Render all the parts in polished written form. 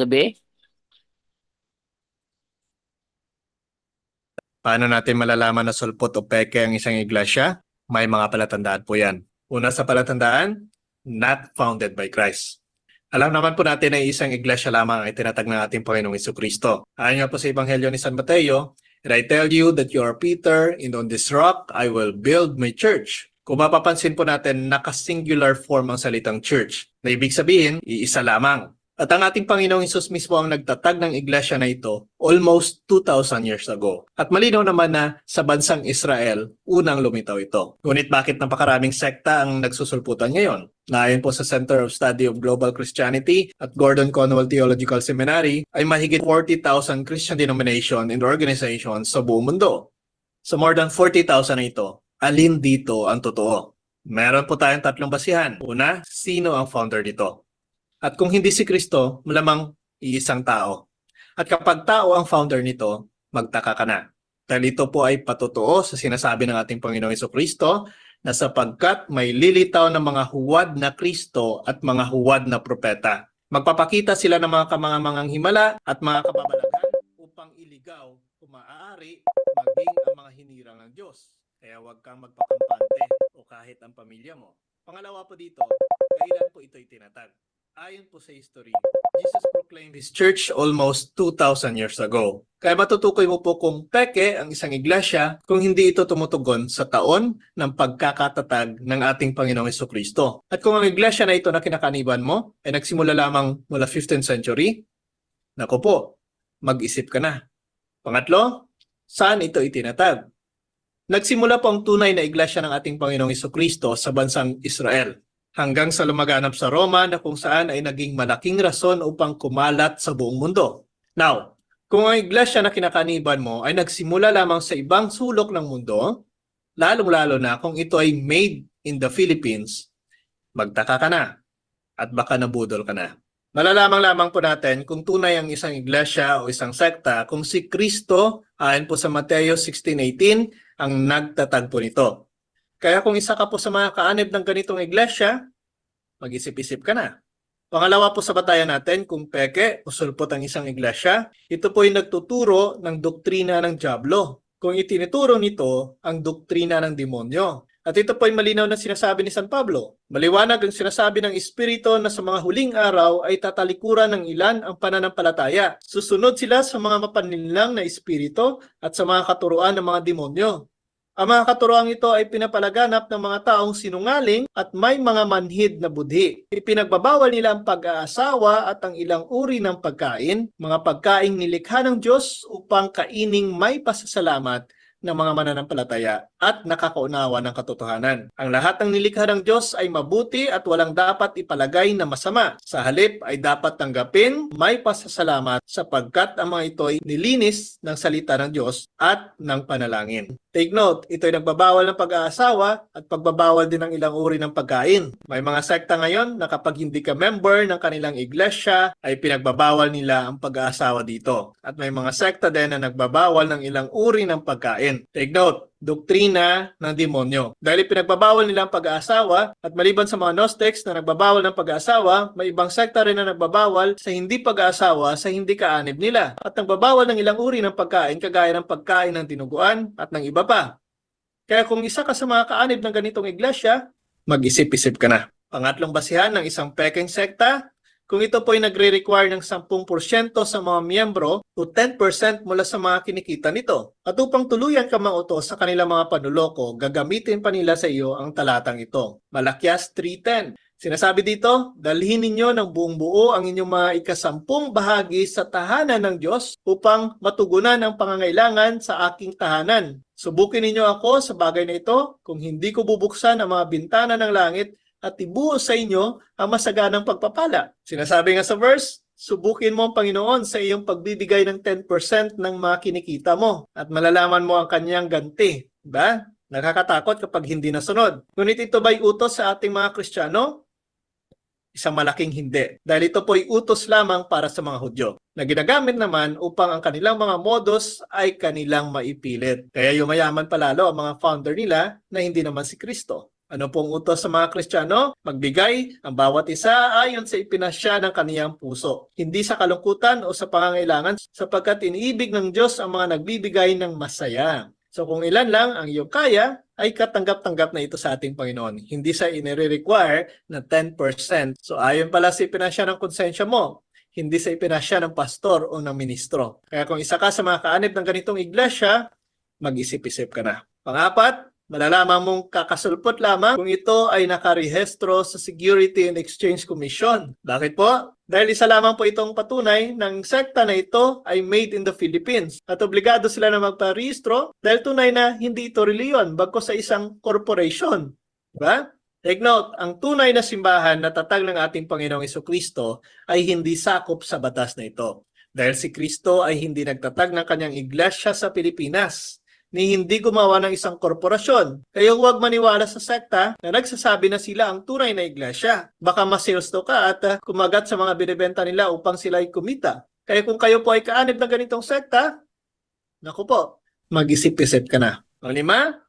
gabi. Paano natin malalaman na sulpot o peke ang isang iglesia? May mga palatandaan po yan. Una sa palatandaan, not founded by Christ. Alam naman po natin na isang iglesia lamang ay tinatag ng ating Panginoong Jesucristo. Ayon nga po sa Ebanghelyo ni San Mateo, "And I tell you that you are Peter, and on this rock I will build my church." Kung mapapansin po natin, naka-singular form ang salitang church, na ibig sabihin, iisa lamang. At ang ating Panginoong Hesus mismo ang nagtatag ng iglesia na ito almost 2,000 years ago. At malinaw naman na sa bansang Israel, unang lumitaw ito. Ngunit bakit napakaraming sekta ang nagsusulputan ngayon? Ayon po sa Center of Study of Global Christianity at Gordon Conwell Theological Seminary, ay mahigit 40,000 Christian denomination and organizations sa buong mundo. Sa more than 40,000 na ito, alin dito ang totoo? Meron po tayong tatlong basihan. Una, sino ang founder nito? At kung hindi si Kristo, malamang iisang tao. At kapag tao ang founder nito, magtaka ka na. Dahil ito po ay patotoo sa sinasabi ng ating Panginoong Jesucristo na sapagkat may lilitaw ng mga huwad na Kristo at mga huwad na propeta. Magpapakita sila ng mga kamangamangang himala at mga kababalaghan upang iligaw kung maaari maging ang mga hinirang ng Diyos. Kaya huwag kang magpakampante o kahit ang pamilya mo. Pangalawa po dito, kailan po ito'y tinatag? Ayon po sa history, Jesus proclaimed His church almost 2,000 years ago. Kaya matutukoy mo po kung peke ang isang iglesia kung hindi ito tumutugon sa taon ng pagkakatatag ng ating Panginoong Jesucristo. At kung ang iglesia na ito na kinakaniban mo ay nagsimula lamang mula 15th century, naku po, mag-isip ka na. Pangatlo, saan ito itinatag? Nagsimula po ang tunay na iglesia ng ating Panginoong Jesucristo sa bansang Israel, hanggang sa lumaganap sa Roma na kung saan ay naging malaking rason upang kumalat sa buong mundo. Now, kung ang iglesia na kinakaniban mo ay nagsimula lamang sa ibang sulok ng mundo, lalong-lalo na kung ito ay made in the Philippines, magtaka ka na at baka nabudol ka na. Malalaman lamang po natin kung tunay ang isang iglesia o isang sekta kung si Kristo, ayon po sa Mateo 16:18, ang nagtatag po nito. Kaya kung isa ka po sa mga kaanib ng ganitong iglesia, mag-isip-isip ka na. Pangalawa po sa batayan natin, kung peke o sulpot ang isang iglesia, ito po ay nagtuturo ng doktrina ng dyablo. Kung itinuturo nito ang doktrina ng demonyo. At ito po ay malinaw na sinasabi ni San Pablo. Maliwanag ang sinasabi ng Espiritu na sa mga huling araw ay tatalikuran ng ilan ang pananampalataya. Susunod sila sa mga mapanlinlang na espiritu at sa mga katuruan ng mga demonyo. Ang mga katuroang ito ay pinapalaganap ng mga taong sinungaling at may mga manhid na budhi. Ipinagbabawal nila ang pag-aasawa at ang ilang uri ng pagkain, mga pagkaing nilikha ng Diyos upang kaining may pasasalamat ng mga mananampalataya at nakakaunawa ng katotohanan. Ang lahat ng nilikha ng Diyos ay mabuti at walang dapat ipalagay na masama. Sa halip ay dapat tanggapin may pasasalamat sapagkat ang mga ito ay nilinis ng salita ng Diyos at ng panalangin. Take note, ito ay nagbabawal ng pag-aasawa at pagbabawal din ng ilang uri ng pagkain. May mga sekta ngayon na kapag hindi ka member ng kanilang iglesia, ay pinagbabawal nila ang pag-aasawa dito. At may mga sekta din na nagbabawal ng ilang uri ng pagkain. Take note, doktrina ng demonyo. Dahil pinagbabawal nila ang pag-aasawa at maliban sa mga Gnostics na nagbabawal ng pag-aasawa, may ibang sekta rin na nagbabawal sa hindi pag-aasawa sa hindi kaanib nila. At nagbabawal ng ilang uri ng pagkain kagaya ng pagkain ng dinuguan at ng iba pa. Kaya kung isa ka sa mga kaanib ng ganitong iglesia, mag-isip-isip ka na. Pangatlong basihan ng isang peking sekta, kung ito po ay nagre-require ng 10% sa mga miyembro o 10% mula sa mga kinikita nito. At upang tuluyan ka mautos sa kanilang mga panuloko, gagamitin pa nila sa iyo ang talatang ito. Malakyas 3:10. Sinasabi dito, dalhin ninyo ng buong buo ang inyong mga ika-10 bahagi sa tahanan ng Diyos upang matugunan ang pangangailangan sa aking tahanan. Subukin ninyo ako sa bagay na ito kung hindi ko bubuksan ang mga bintana ng langit at ibuhos sa inyo ang masaganang pagpapala. Sinasabi nga sa verse, subukin mo ang Panginoon sa iyong pagbibigay ng 10% ng mga kinikita mo at malalaman mo ang kanyang ganti. Diba? Nakakatakot kapag hindi nasunod. Ngunit ito ba'y utos sa ating mga Kristiyano? Isang malaking hindi. Dahil ito po'y utos lamang para sa mga Hudyo na ginagamit naman upang ang kanilang mga modus ay kanilang maipilit. Kaya yumayaman palalo ang mga founder nila na hindi naman si Kristo. Ano pong utos sa mga Kristiyano? Magbigay ang bawat isa ayon sa ipinasya ng kaniyang puso, hindi sa kalungkutan o sa pangangailangan, sapagkat iniibig ng Diyos ang mga nagbibigay ng masaya. So kung ilan lang ang iyong kaya, ay katanggap-tanggap na ito sa ating Panginoon. Hindi sa inire-require na 10%. So ayon pala sa ipinasya ng konsensya mo, hindi sa ipinasya ng pastor o ng ministro. Kaya kung isa ka sa mga kaanib ng ganitong iglesia, mag-isip-isip ka na. Pangapat, malalaman mong kakasulpot lamang kung ito ay nakarehistro sa Security and Exchange Commission. Bakit po? Dahil isa lamang po itong patunay ng sekta na ito ay made in the Philippines. At obligado sila na magparehistro dahil tunay na hindi ito reliyon, bagkus sa isang corporation. Diba? Take note, ang tunay na simbahan na tatag ng ating Panginoong Jesucristo ay hindi sakop sa batas na ito. Dahil si Kristo ay hindi nagtatag ng kanyang iglesia sa Pilipinas, ni hindi gumawa ng isang korporasyon. Kaya huwag maniwala sa sekta na nagsasabi na sila ang tunay na iglesia. Baka masilsto ka at kumagat sa mga binibenta nila upang sila ay kumita. Kaya kung kayo po ay kaanib ng ganitong sekta, naku po, mag-isip-isip ka na. Ang lima,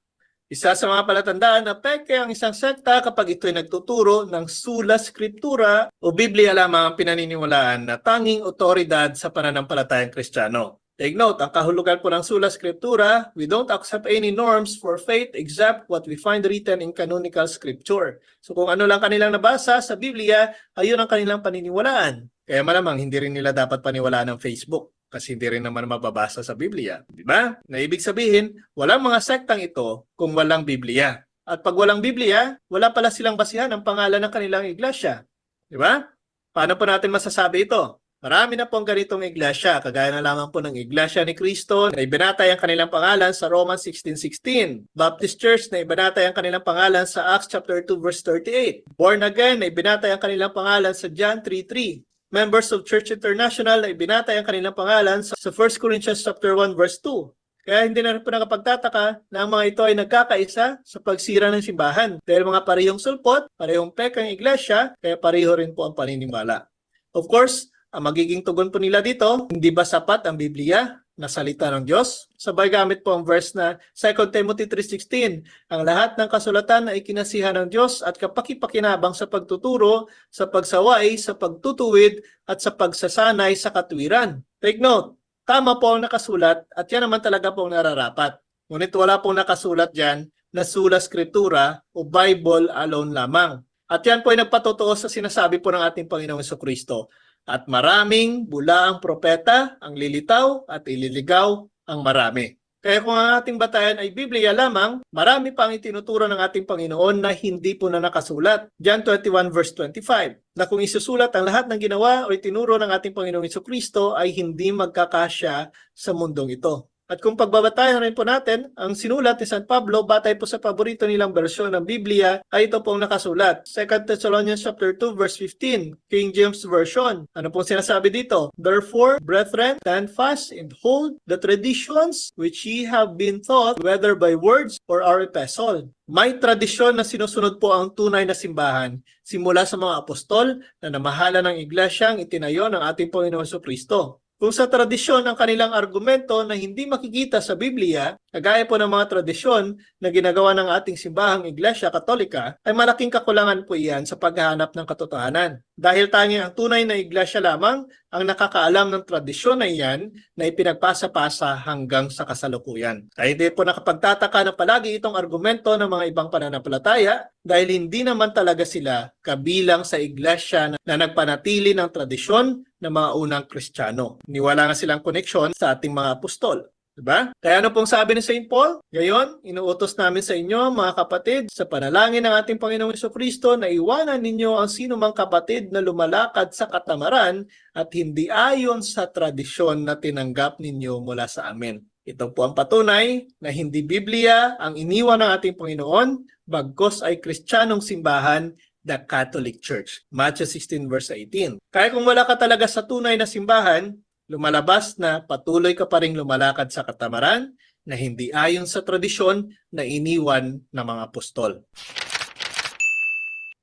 isa sa mga palatandaan na peke ang isang sekta kapag ito'y nagtuturo ng sola scriptura o Biblia lamang ang pinaniniwalaan na tanging otoridad sa pananampalatayang Kristiyano. Take note, ang kahulugan po ng sola scriptura, we don't accept any norms for faith except what we find written in canonical scripture. So kung ano lang kanilang nabasa sa Biblia, ayun ang kanilang paniniwalaan. Kaya malamang hindi rin nila dapat paniwalaan ng Facebook kasi hindi rin naman mababasa sa Biblia. Di ba? Na ibig sabihin, walang mga sektang ito kung walang Biblia. At pag walang Biblia, wala pala silang basihan ang pangalan ng kanilang iglesia. Di ba? Paano po natin masasabi ito? Marami na pong ganitong iglesia, kagaya na lamang po ng Iglesia ni Cristo na ibinatay ang kanilang pangalan sa Romans 16:16. Baptist Church na ibinatay ang kanilang pangalan sa Acts chapter 2 verse 38. Born Again na ibinatay ang kanilang pangalan sa John 3:3. Members of Church International na ibinatay ang kanilang pangalan sa 1 Corinthians chapter 1 verse 2. Kaya hindi na rin po nakapagtataka na ang mga ito ay nagkakaisa sa pagsira ng simbahan. Dahil mga parehong sulpot, parehong pekang iglesia, kaya pareho rin po ang paninimala. Of course, ang magiging tugon po nila dito, hindi ba sapat ang Biblia na salita ng Diyos? Sabay gamit po ang verse na 2 Timothy 3:16, ang lahat ng kasulatan ay kinasihan ng Diyos at kapakipakinabang sa pagtuturo, sa pagsaway, sa pagtutuwid, at sa pagsasanay sa katwiran. Take note, tama po ang nakasulat at yan naman talaga po ang nararapat. Ngunit wala pong nakasulat dyan na sola scriptura o Bible alone lamang. At yan po ay nagpatotoo sa sinasabi po ng ating Panginoong Jesucristo. At maraming bulaang propeta ang lilitaw at ililigaw ang marami. Kaya kung ang ating batayan ay Biblia lamang, marami pa ang itinuturo ng ating Panginoon na hindi po na nakasulat. John 21 verse 25, na kung isusulat ang lahat ng ginawa o itinuro ng ating Panginoong Jesucristo ay hindi magkakasya sa mundong ito. At kung pagbabatayan rin po natin, ang sinulat ni San Pablo batay po sa paborito nilang bersyon ng Biblia ay ito pong nakasulat. 2 Thessalonians chapter 2 verse 15, King James Version. Ano pong sinasabi dito? Therefore, brethren, stand fast and hold the traditions which ye have been taught, whether by words or our epistle. May tradisyon na sinusunod po ang tunay na simbahan simula sa mga apostol na namahala ng iglesyang itinayo ng ating Panginoon Jesucristo. Kung sa tradisyon ang kanilang argumento na hindi makikita sa Biblia, kagaya po ng mga tradisyon na ginagawa ng ating simbahang Iglesia Katolika, ay malaking kakulangan po iyan sa paghahanap ng katotohanan. Dahil tanging ang tunay na iglesia lamang ang nakakaalam ng tradisyon na iyan na ipinagpasa-pasa hanggang sa kasalukuyan. Kaya hindi po nakapagtataka na palagi itong argumento ng mga ibang pananampalataya dahil hindi naman talaga sila kabilang sa iglesia na nagpanatili ng tradisyon ng mga unang Kristiyano. Niwala nga silang koneksyon sa ating mga apostol. Diba? Kaya ano pong sabi ni St. Paul? Ngayon, inuutos namin sa inyo, mga kapatid, sa panalangin ng ating Panginoong Jesucristo na iwanan ninyo ang sinumang kapatid na lumalakad sa katamaran at hindi ayon sa tradisyon na tinanggap ninyo mula sa amin. Ito po ang patunay na hindi Biblia ang iniwan ng ating Panginoon, bagkos ay Kristiyanong simbahan, the Catholic Church. Matthew 16 verse 18. Kaya kung wala ka talaga sa tunay na simbahan, lumalabas na patuloy ka pa ring lumalakad sa katamaran na hindi ayon sa tradisyon na iniwan ng mga apostol.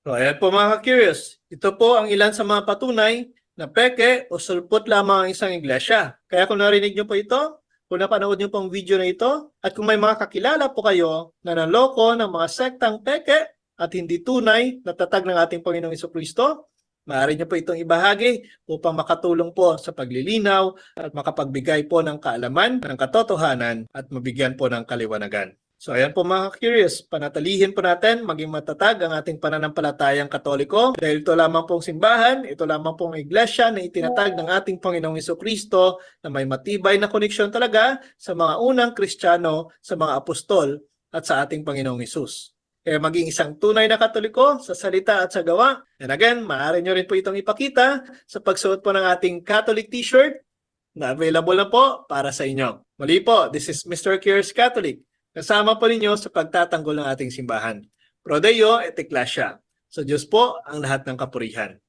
So ayan po mga curious, ito po ang ilan sa mga patunay na peke o sulpot lamang ang isang iglesia. Kaya kung narinig nyo po ito, kung napanood nyo po ang video na ito, at kung may mga kakilala po kayo na naloko ng mga sektang peke, at hindi tunay na tatag ng ating Panginoong Jesucristo, maaari niyo po itong ibahagi upang makatulong po sa paglilinaw at makapagbigay po ng kaalaman, ng katotohanan at mabigyan po ng kaliwanagan. So ayan po mga curious, panatilihin po natin maging matatag ang ating pananampalatayang Katoliko dahil ito lamang pong simbahan, ito lamang pong iglesia na itinatag ng ating Panginoong Jesucristo na may matibay na koneksyon talaga sa mga unang Kristiyano, sa mga apostol at sa ating Panginoong Hesus. Kaya maging isang tunay na Katoliko sa salita at sa gawa. And again, maaari nyo rin po itong ipakita sa pagsuot po ng ating Catholic t-shirt na available na po para sa inyo. Muli po, this is Mr. Curious Catholic. Kasama po ninyo sa pagtatanggol ng ating simbahan. Pro Deo et Ecclesia. Sa Diyos po ang lahat ng kapurihan.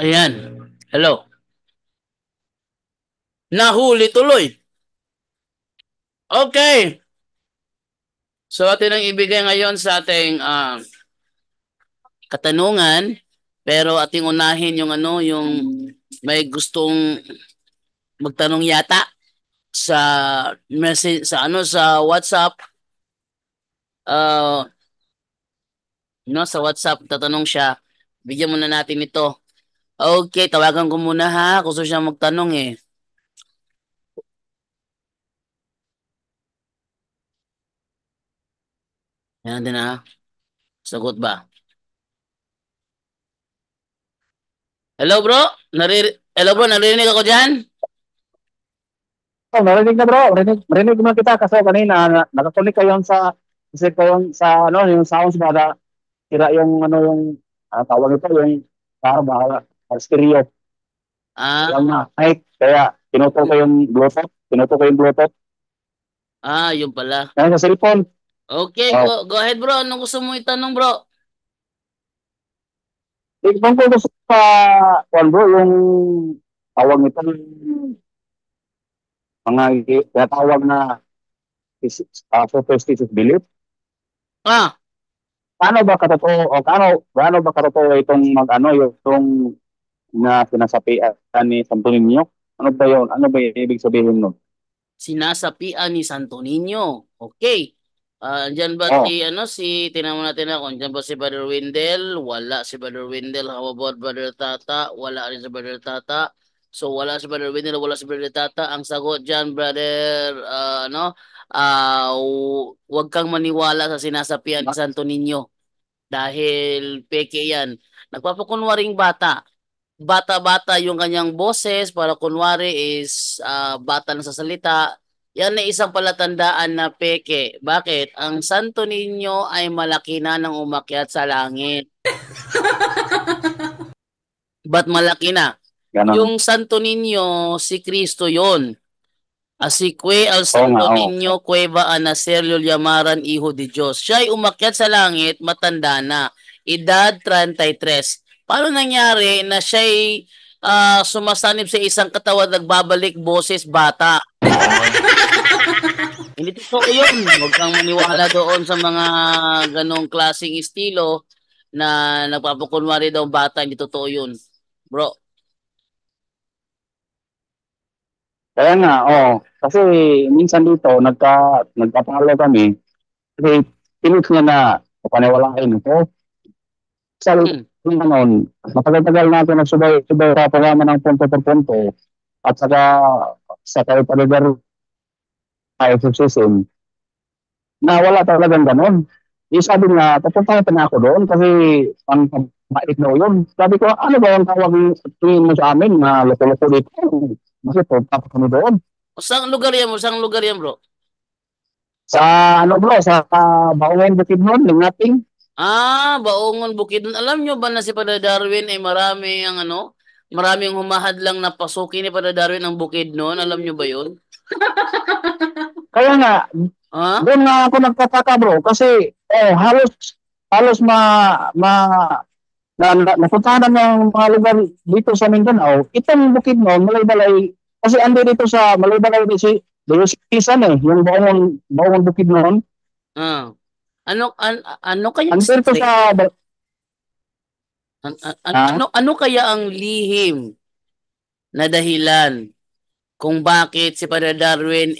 Ayan. Hello. Nahuli tuloy. Okay. So atin ang ibigay ngayon sa ating katanungan, pero ating unahin yung may gustong magtanong yata sa message sa WhatsApp. Sa WhatsApp tatanong siya. Bigyan muna natin ito. Okay, tawagan ko muna ha. Gusto siya magtanong eh. Yan din ha. Sagot ba? Hello bro? Hello bro, narinig ako dyan? Oh, narinig na bro, narinig naman kita kasi kanina nakakunik kayo sa yung sounds para tira yung tawag ito yung stereo. Alam na, mic, kaya tinuto ko yung Bluetooth. Yun pala. Kaya sa cellphone. Okay, go ahead bro. Anong gusto mo itanong bro? Ibang ko gusto bro, yung tawag nito mga tinatawag na superstitious belief. Paano ba katotoo itong yung na sinasapian ni Santo Niño? Ano ba yun? Ano ba yung ibig sabihin nun? Sinasapian ni Santo Niño. Okay. Diyan ba tinanong natin ako, diyan ba si Brother Windel? Wala si Brother Windel. How about Brother Tata? Wala rin si Brother Tata. So wala si Brother Windel, wala si Brother Tata. Ang sagot diyan, Brother, huwag kang maniwala sa sinasapian ni Santo Niño. Dahil peke yan. Nagpapakunwaring bata. Bata-bata yung kanyang boses para kunwari is bata na sa salita. Yan ay isang palatandaan na peke. Bakit? Ang Santo Niño ay malaki na nang umakyat sa langit. Ba't malaki na? Ganon. Yung Santo Niño, si Kristo yon. Así que al Santo Niño cueva a nacer lo llamaran Hijo de Dios. Siya ay umakyat sa langit, matanda na. Edad 33. Paano nangyari na siya'y sumasanib sa isang katawan, nagbabalik boses bata? Hindi totoo yun. Huwag kang maniwala doon sa mga ganong klaseng estilo na nagpapakunwari daw bata. Hindi totoo yun. Bro. Kaya nga, kasi minsan dito, nagpapalo kami, kasi pilit niya na paniwalain ito. Matagal-tagal natin nagsubay sa programa ng punto per punto at sa kayo exorcism na wala talagang ganon. Sabi nga, papunta na ako doon kasi ang mait na yun. Sabi ko, ano ba yung tawag tingin mo sa amin na loko-loko dito? Kasi punta pa kami doon. Saan lugar yan bro? Sa bro, sa Baungan Bukidnon, Lingating. Baungon Bukidnon. Alam nyo ba na si Padre Darwin ay maraming humahadlang na pasukin ni Padre Darwin ang Bukidnon? Alam nyo ba yun? Kaya nga, doon nga ako nagtataka bro, kasi halos napuntahan ng mga lugar dito sa Mindanao. Itong Bukidnon, Malaybalay, kasi ando dito sa Malaybalay si Diyosisan yung Baungon Bukidnon. Ano kaya ano kaya ang lihim na dahilan kung bakit si Father Darwin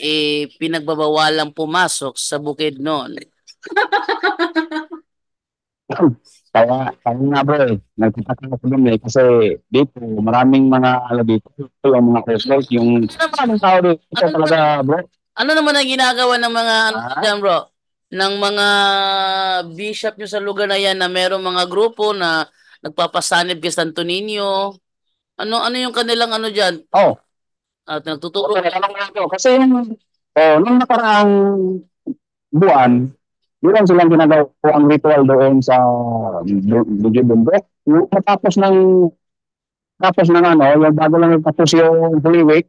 pinagbabawalang pumasok sa Bukidnon. Kaya nga bro, nagtataka ako dun kasi dito, maraming mga, dito, yung mga Christmas, yung maraming tao dito talaga bro. Ano naman ang ginagawa ng mga Ah, dyan, bro? Ng mga bishop nyo sa lugar na yan na merong mga grupo na nagpapasanib kay Santo Niño. Ano yung kanilang ano dyan? oh, At nagtuturo. okay, tanong nga ako. Kasi nung nakaraang buwan, meron silang ginagawa ang ritual doon sa Bundok. Yung tapos ng ano, yung bago lang tapos yung Holy Week,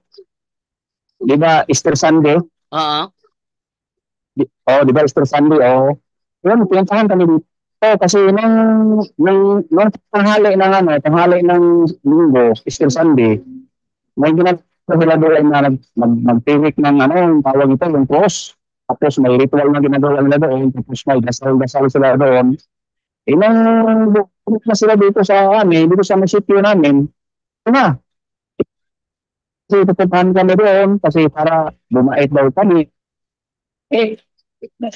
di ba Easter Sunday? Oo. Di ba Easter Sunday? Yun, pinuntahan kami dito. Kasi nung tanghali ng linggo, Easter Sunday, may ginagawa sila doon na magtirik ng ano, yung tawag ito, yung cross. Tapos may ritual na ginagawa nila doon. Tapos may dasal-dasal sila doon. Nung bumalik na sila dito sa amin, dito sa munisipyo namin, ito na. Kasi pupuntahan kami doon kasi para bumait daw kami. Eh,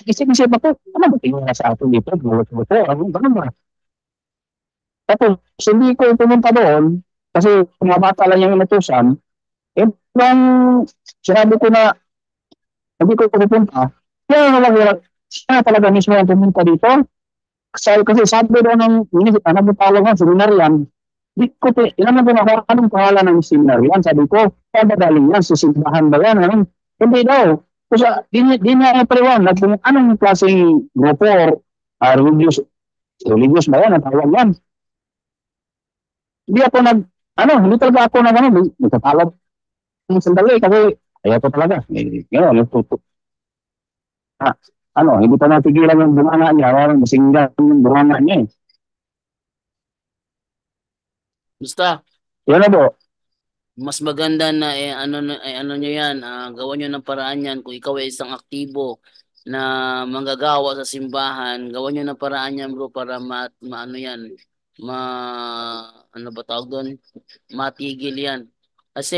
isip-isip ako, ano ba tingin na sa atin dito? Gulo-gulo, ano, ganun ba? Tapos, hindi ko pumunta doon kasi mga bata lang yung inutusan. Nung sinabi ko na hindi ko pupunta, siya talaga mismo ang pumunta dito. Kasi sabi doon ng ano mo tawag ng seminaryan, di ko inanong ko na anong pangalan ng seminaryan. Sabi ko, kaya galing yan, sisimbahan ba yan? Ano? Hindi daw. Kasi di na paliwanag kung anong klaseng grupo or religious ba yan, ang tawag yan. Hindi ako hindi talaga ako nagtatawag ng sandali kasi ayaw ko talaga. Gano'n, ah, hindi pa natigilan yung bunganga niya, parang masinggan yung bunganga niya eh. Basta, Yan na po. mas maganda na ano nyo yan, gawan nyo ng paraan yan. Kung ikaw ay isang aktibo na manggagawa sa simbahan, gawan nyo ng paraan yan, bro, para maano yan, ano ba tawag doon? Matigil yan. Kasi,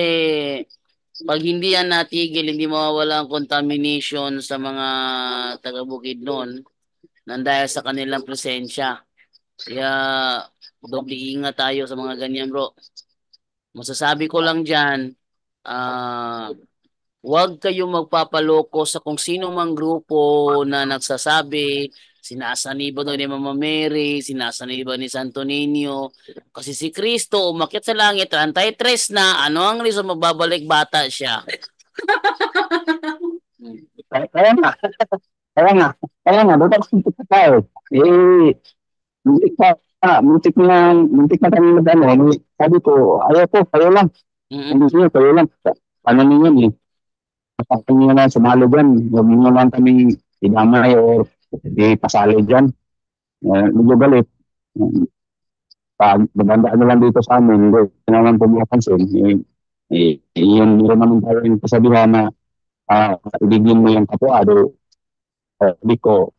pag hindi yan natigil, hindi mawawala ang contamination sa mga taga-Bukidnon nang dahil sa kanilang presensya. Kaya, doble ingat tayo sa mga ganyan, bro. Masasabi ko lang dyan, huwag kayong magpapaloko sa kung sino mang grupo na nagsasabi, sinasaniba daw ni Mama Mary, sinasaniba ni Santo Niño. Kasi si Kristo umakyat sa langit, 33 na, ano ang reason magbabalik bata siya? Kaya nga, kaya nga, kaya nga, doon ako punta tayo. Eh, muntik pa, muntik na kami sabi ko, ayaw ko, kayo lang. Mm-mm. Hindi niyo, kayo lang. Ano niyo yun eh. Kapag niyo na sumalo dyan, huwag niyo lang kami idamay or ipasali dyan. Medyo galit. Pag magandaan na lang dito sa amin, hindi naman pumapansin. Yun, meron naman tayo yung kasabihan na ibigin mo yung kapuado. Sabi ko,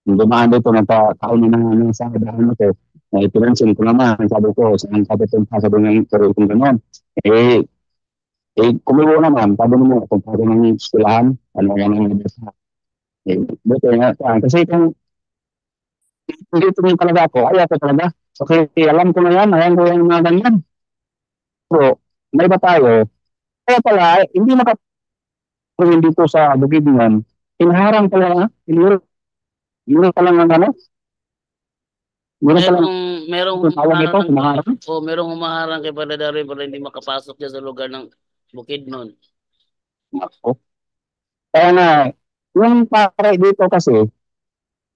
yung dumaan dito, nagkakaon na ng sa daan ko, na ipinansin ko naman, sabi ko, saan ka pupunta, sabi nga, pero kung gano'n, eh, kumulo naman, sabi mo, kung pwede ng eskwelahan, ano yan ang nabasa. Buti nga, kasi kung hindi tumingin talaga ako, ayaw ko talaga. Okay, alam ko na yan, alam ko yung mga ganyan. Pero, may ba tayo? Kaya pala, hindi makapagawin dito sa Bukidnon, inaharang pala, inuro pala ng ano, inuro pala Merong ng tawag ito, inaharang. merong humaharang kay Father Darwin para hindi makapasok dyan sa lugar ng Bukidnon. Ako. Kaya nga, yung pare dito kasi,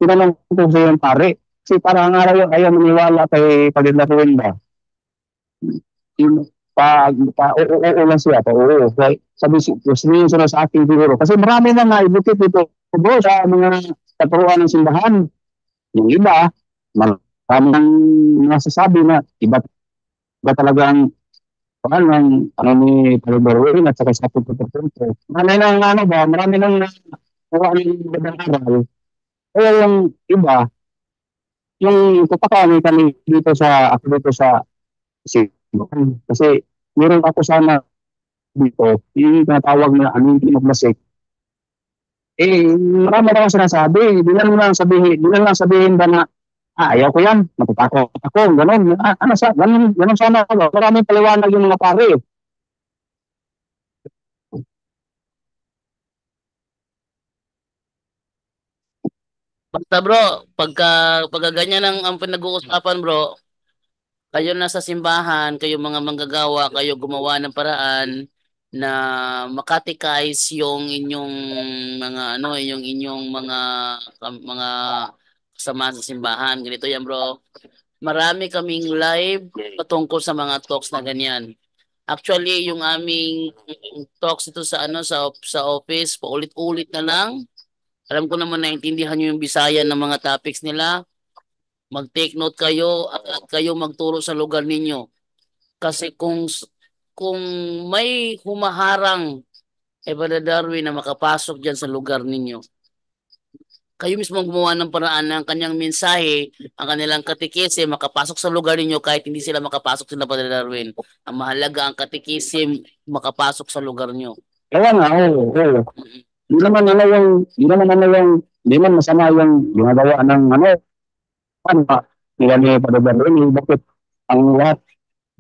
tinanong ko sa yung pare, kasi parang ayaw maniwala kay Pagdalaruin ba? Yung oo lang siya, oo. Sabi niyo sila sa akin siguro. Kasi marami na nga ibukit dito bro, sa mga katuruan ng simbahan. Yung iba, marami nang nasasabi na iba talagang ano ni Pagdalaruin at saka sa punto-punto. Marami nang nakuha ng magandang aral. Kaya yung iba, yung kami dito sa, ako dito sa, kasi meron ako sana dito, yung tinatawag na anointing of the sick, marami na akong sinasabi. Di lang sabihin ba na, ayaw ko yan, matatakot ako, ganun. Ganun sana ako. Maraming paliwanag yung mga pare. Basta bro, pagka ganyan ang pinag-uusapan bro, kayo nasa simbahan, kayo mga manggagawa, kayo gumawa ng paraan na makatikais yung inyong mga inyong mga kasama sa simbahan. Ganito yan, bro. Marami kaming live patungkol sa mga talks na ganyan. Actually, yung aming talks ito sa sa office, paulit-ulit na lang. Alam ko naman naintindihan niyo yung Bisaya ng mga topics nila. Mag-take note kayo at kayo magturo sa lugar ninyo. Kasi kung may humaharang Brother Darwin na makapasok diyan sa lugar ninyo, kayo mismo ang gumawa ng paraan ng kanyang mensahe, ang kanilang katekese, makapasok sa lugar ninyo kahit hindi sila makapasok sila Brother Darwin. Ang mahalaga ang katekese makapasok sa lugar nyo. Kaya nga, oo. Di naman masama yung ginagawa ng ano ba, nila ni Padre Darwin, bakit ang lahat,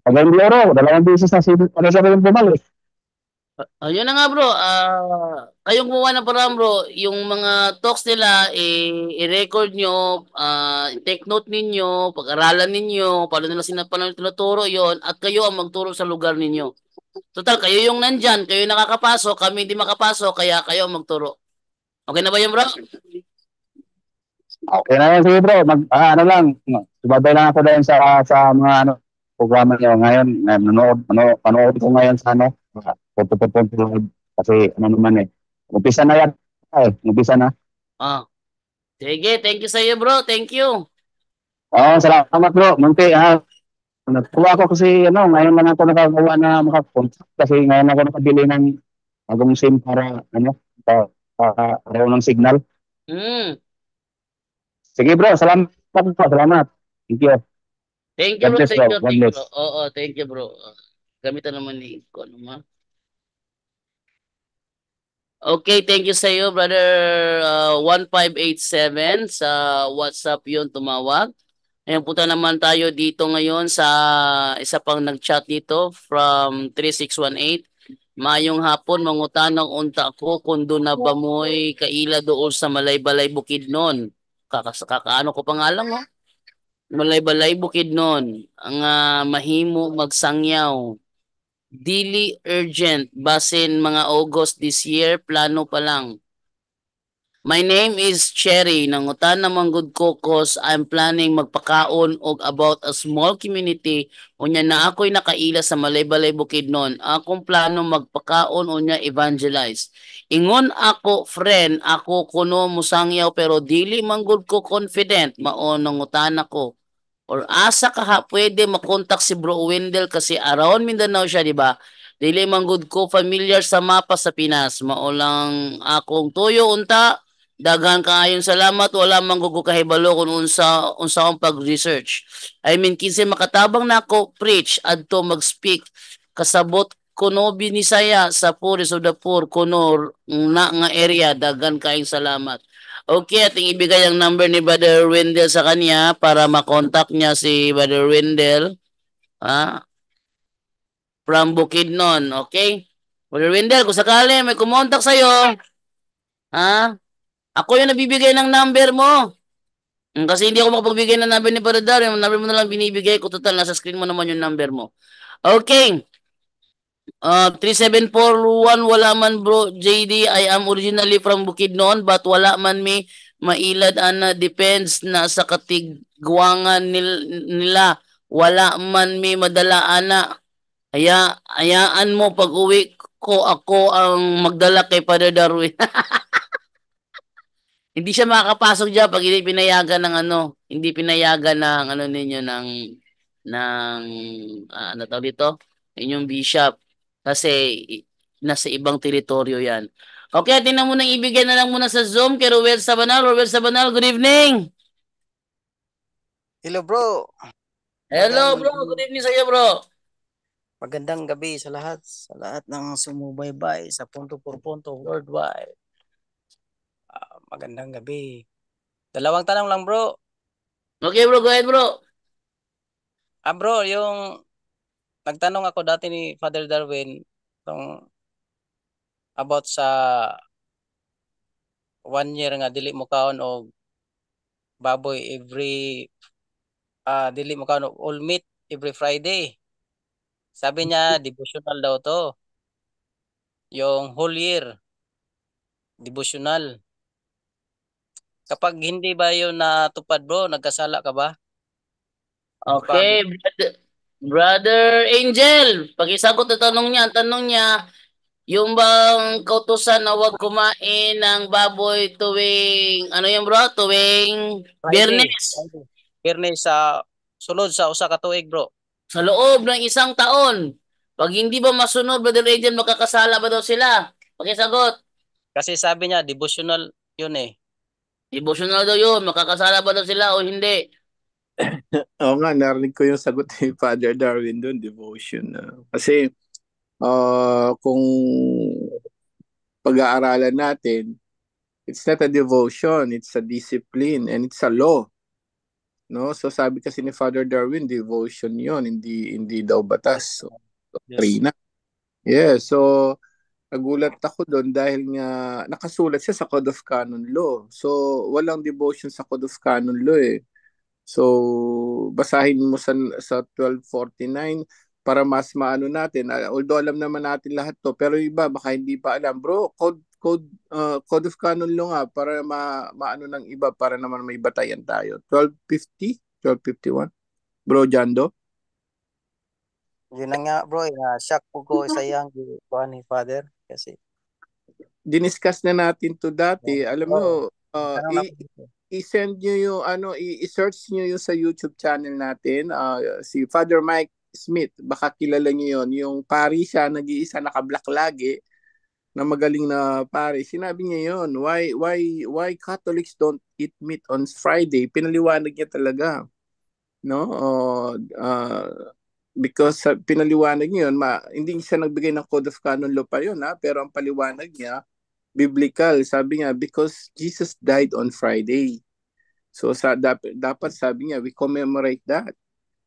pag hindi oro, 2 beses na si Padre Darwin bumalik. Ayun na nga bro, kayong gumawa ng paraan bro, yung mga talks nila, i-record nyo, take note ninyo, pag-aralan ninyo, paano tinuturo yon at kayo ang magturo sa lugar ninyo. Total, kayo yung nandyan, kayo yung nakakapasok, kami hindi makapasok, kaya kayo ang magturo. Okay na ba yun bro? Okay na yan, sige bro, ano lang, subabay lang ako dahil sa mga programa niyo ngayon, panood ko ngayon sa punto live, kasi naman umpisa na yan, umpisa na. Ah, sige, thank you sa iyo bro, thank you. Oo, salamat bro, munti natuwa ko kasi ngayon lang ako nakagawa na makakontact kasi ngayon ako nakabili ng bagong SIM para araw ng signal. Mm. Sige bro, salamat po, salamat. Thank you. Thank you God bro, bless bro, God thank you bro. bless. Oo, thank you bro. Gamitan naman ni ko ano ma. Okay, thank you sa iyo, brother 1587 sa WhatsApp yon tumawag. Ngayon punta naman tayo dito ngayon sa isa pang nag-chat dito from 3618. Mayong hapon, mangutanang unta ko kung doon na ba mo'y kaila doon sa Malaybalay Bukidnon. Kakaano ko pangalan mo? Malaybalay Bukidnon. Ang mahimo magsangyaw. Dili urgent, basin mga August this year, plano pa lang. My name is Cherry. Nangutan na manggod ko cause I'm planning magpakaon og about a small community unya na ako'y nakaila sa Malaybalay Bukidnon. Akong plano magpakaon unya evangelize. Ingon ako friend, ako kuno musangyaw pero dili manggod ko confident mao nangutan ako. Or asa ka pwede makontak si Bro Wendell kasi around Mindanao siya, di ba? Dili manggod ko familiar sa mapa sa Pinas. Mao lang akong tuyo unta. Daghan kaayong salamat, wala man ko kahibalo kung unsa ang pag-research. I mean kinsa makatabang nako preach adto mag-speak kasabot kuno binisaya sa Puris of the Poor kuno na nga area daghan kaayong salamat. Okay, ating ibigay ang number ni Brother Wendell sa kanya para makontak niya si Brother Wendell. From Bukidnon, okay? Brother Wendell, kung sakali may kumontak sa'yo, ha? Ako yung nabibigay ng number mo. Kasi hindi ako makapagbigay ng number ni Brother Dar. Yung number mo na lang binibigay ko. Total, nasa screen mo naman yung number mo. Okay. 37441 wala man bro JD. I am originally from Bukidnon but wala man may mailad ana depends na sa katigwangan nila. Wala man may madala ana. Hayaan mo pag uwi ko ako ang magdala kay Father Darwin. Hindi siya makakapasok diyan pag hindi pinayagan ng hindi pinayagan ng ninyo ng ano tawag dito? Inyong bishop kasi nasa ibang teritoryo 'yan. Okay, tingnan mo nang ibigay na lang muna sa Zoom kay Ruel Sabanal. Ruel Sabanal, good evening. Hello bro. Hello bro, good evening sa iyo bro. Magandang gabi sa lahat ng sumubaybay sa Punto por Punto Worldwide. Magandang gabi. Dalawang tanong lang, bro. Okay bro, go ahead bro. Bro, yung nagtanong ako dati ni Father Darwin about sa 1 year nga dili mo kaon og baboy dili mo kaon og all meat every Friday. Sabi niya devotional daw to. Yung whole year devotional. Kapag hindi ba yun natupad, bro, nagkasala ka ba? Kapag Okay, brother Angel, pakisagot ang tanong niya. Ang tanong niya, yung bang kautusan na huwag kumain ng baboy tuwing, ano yung bro? Tuwing Friday, Biyernes. Friday sa sulod sa usa ka tuig, bro. Sa loob ng isang taon. Pag hindi ba masunod, brother Angel, makakasala ba daw sila? Pakisagot. Kasi sabi niya devotional yun eh. Devotional daw yun. Makakasala ba daw sila o hindi? Oo nga, narinig ko yung sagot ni Father Darwin doon, devotion. Kasi kung pag-aaralan natin, it's not a devotion, it's a discipline, and it's a law. No? So sabi kasi ni Father Darwin, devotion yon, hindi daw batas. So, Yes. doktrina. Yeah, so nagulat ako doon dahil nga nakasulat siya sa Code of Canon Law. So walang devotion sa Code of Canon Law eh. So, basahin mo sa 1249 para mas maano natin. Although alam naman natin lahat to, pero iba baka hindi pa alam. Bro, Code of Canon Law nga para maano ng iba para naman may batayan tayo. 1250, 1251. Bro Jando? Yun na nga, bro. Shock po ko sa yang ni Father. Kasi Diniscuss na natin to dati. Alam mo, tanong na po dito. i-send nyo yung i-search nyo yung sa YouTube channel natin, si Father Mike Smith, baka kilala nyo yun, yung pari siya, nag-iisa, naka-black lagi, na magaling na pari. Sinabi niya yun, why Catholics don't eat meat on Friday? Pinaliwanag niya talaga, no? Because pinaliwanag niya yun, hindi siya nagbigay ng Code of Canon Law pa yun, pero ang paliwanag niya, biblical, sabi niya, because Jesus died on Friday. So dapat sabi niya, we commemorate that.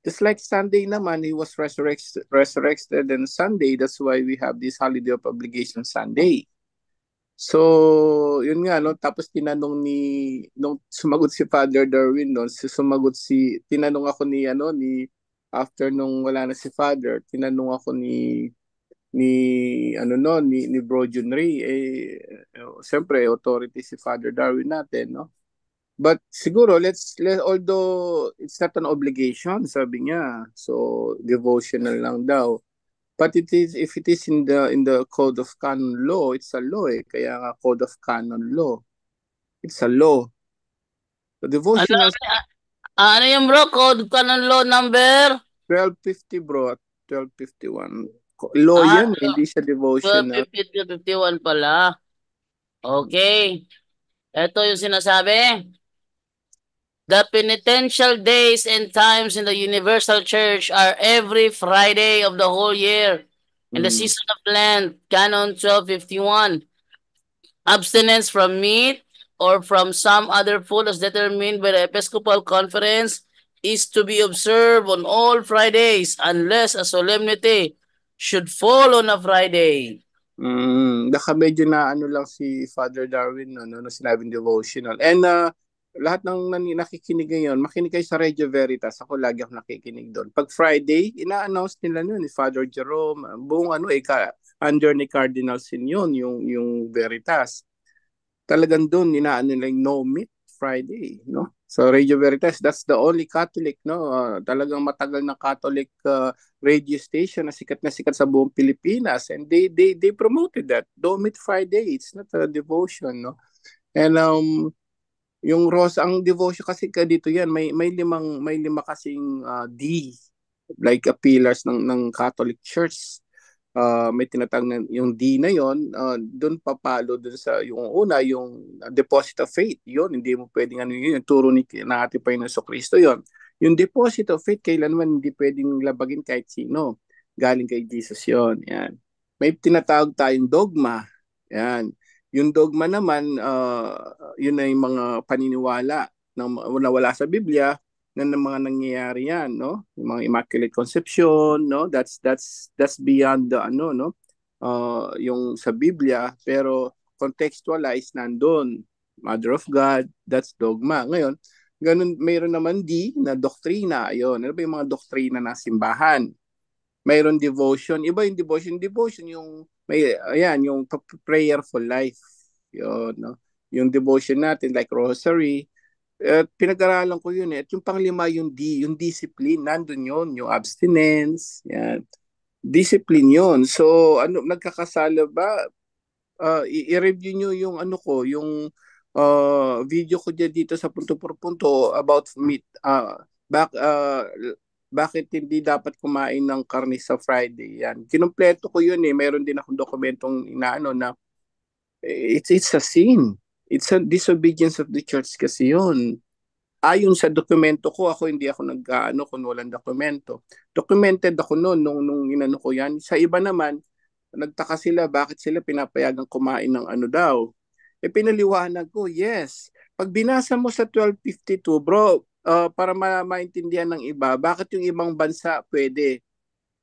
Just like Sunday naman, he was resurrected on Sunday. That's why we have this holiday of obligation Sunday. So, yun nga, no? Tapos tinanong nung sumagot si Father Darwin, no? Tinanong ako after nung wala na si Father, tinanong ako ni Bro Junri, siyempre authority si Father Darwin natin, no? But siguro although it's not an obligation, sabi niya, so devotional lang daw. But if it is in the Code of Canon Law, it's a law eh. Kaya nga Code of Canon Law, it's a law. The devotional Ano yung bro? Code Canon Law number? 1250 bro, 1251. Law yan, hindi siya devotional. 1250, 1251 pala. Okay. Ito yung sinasabi. The penitential days and times in the Universal Church are every Friday of the whole year. In the season of Lent, Canon 1251. Abstinence from meat or from some other food as determined by the Episcopal Conference is to be observed on all Fridays unless a solemnity should fall on a Friday. Baka medyo na lang si Father Darwin no sinabing devotional. And lahat ng nakikinig ngayon, makinig kayo sa Radio Veritas. Ako lagi ako nakikinig doon. Pag Friday, ina-announce nila yun ni Father Jerome, buong under ni Cardinal Sin yun, yung Veritas. Talagang doon, nila yung no meat Friday, no? So Radio Veritas, that's the only Catholic, no? Talagang matagal na Catholic radio station na sikat sa buong Pilipinas, and they promoted that. No meat Friday, it's not a devotion, no? And yung Rosa, ang devotion kasi dito yan, may lima kasing D, like pillars ng Catholic Church. May tinatag na yung D na yon, doon papalo doon sa yung una, yung deposit of faith. Yon, hindi mo pwedeng yun, turo ng ating Panginoon Kristo yon. Yung deposit of faith, kailanman hindi pwedeng labagin kahit sino. galing kay Jesus yon. Yan. May tinatawag tayong dogma. Yan. Yung dogma naman, yun ay mga paniniwala na wala sa Biblia na ng mga nangyayari yan, no? Yung mga Immaculate Conception, no? That's beyond the ano, no? Yung sa Biblia, pero contextualized nandun. Mother of God, that's dogma. Ngayon, ganun, mayroon naman na doktrina. Ayun, ano ba yung mga doktrina ng simbahan? Mayroon devotion. Iba yung devotion. Devotion yung ayan, yung prayerful life. Yun, no? Yung devotion natin like rosary. Pinag-aralan ko yun eh. At yung panglima, yung yung discipline. Nandun yun. Yung abstinence. Yan. Discipline yun. So, ano, nagkakasala ba? I-review nyo yung ano ko, yung video ko dito sa punto por punto about meat. Bakit hindi dapat kumain ng karne sa Friday? Yan. Kinumpleto ko yun eh. Meron din akong dokumentong inaano na it's a sin. It's a disobedience of the church kasi yun. Ayon sa dokumento ko, hindi ako nag-ano kung walang dokumento. Documented ako noon nung inano ko yan. Sa iba naman, nagtaka sila bakit sila pinapayagang kumain ng ano daw. Pinaliwanag ko, yes. Pag binasa mo sa 1252, bro, para maintindihan ng iba, bakit yung ibang bansa pwede?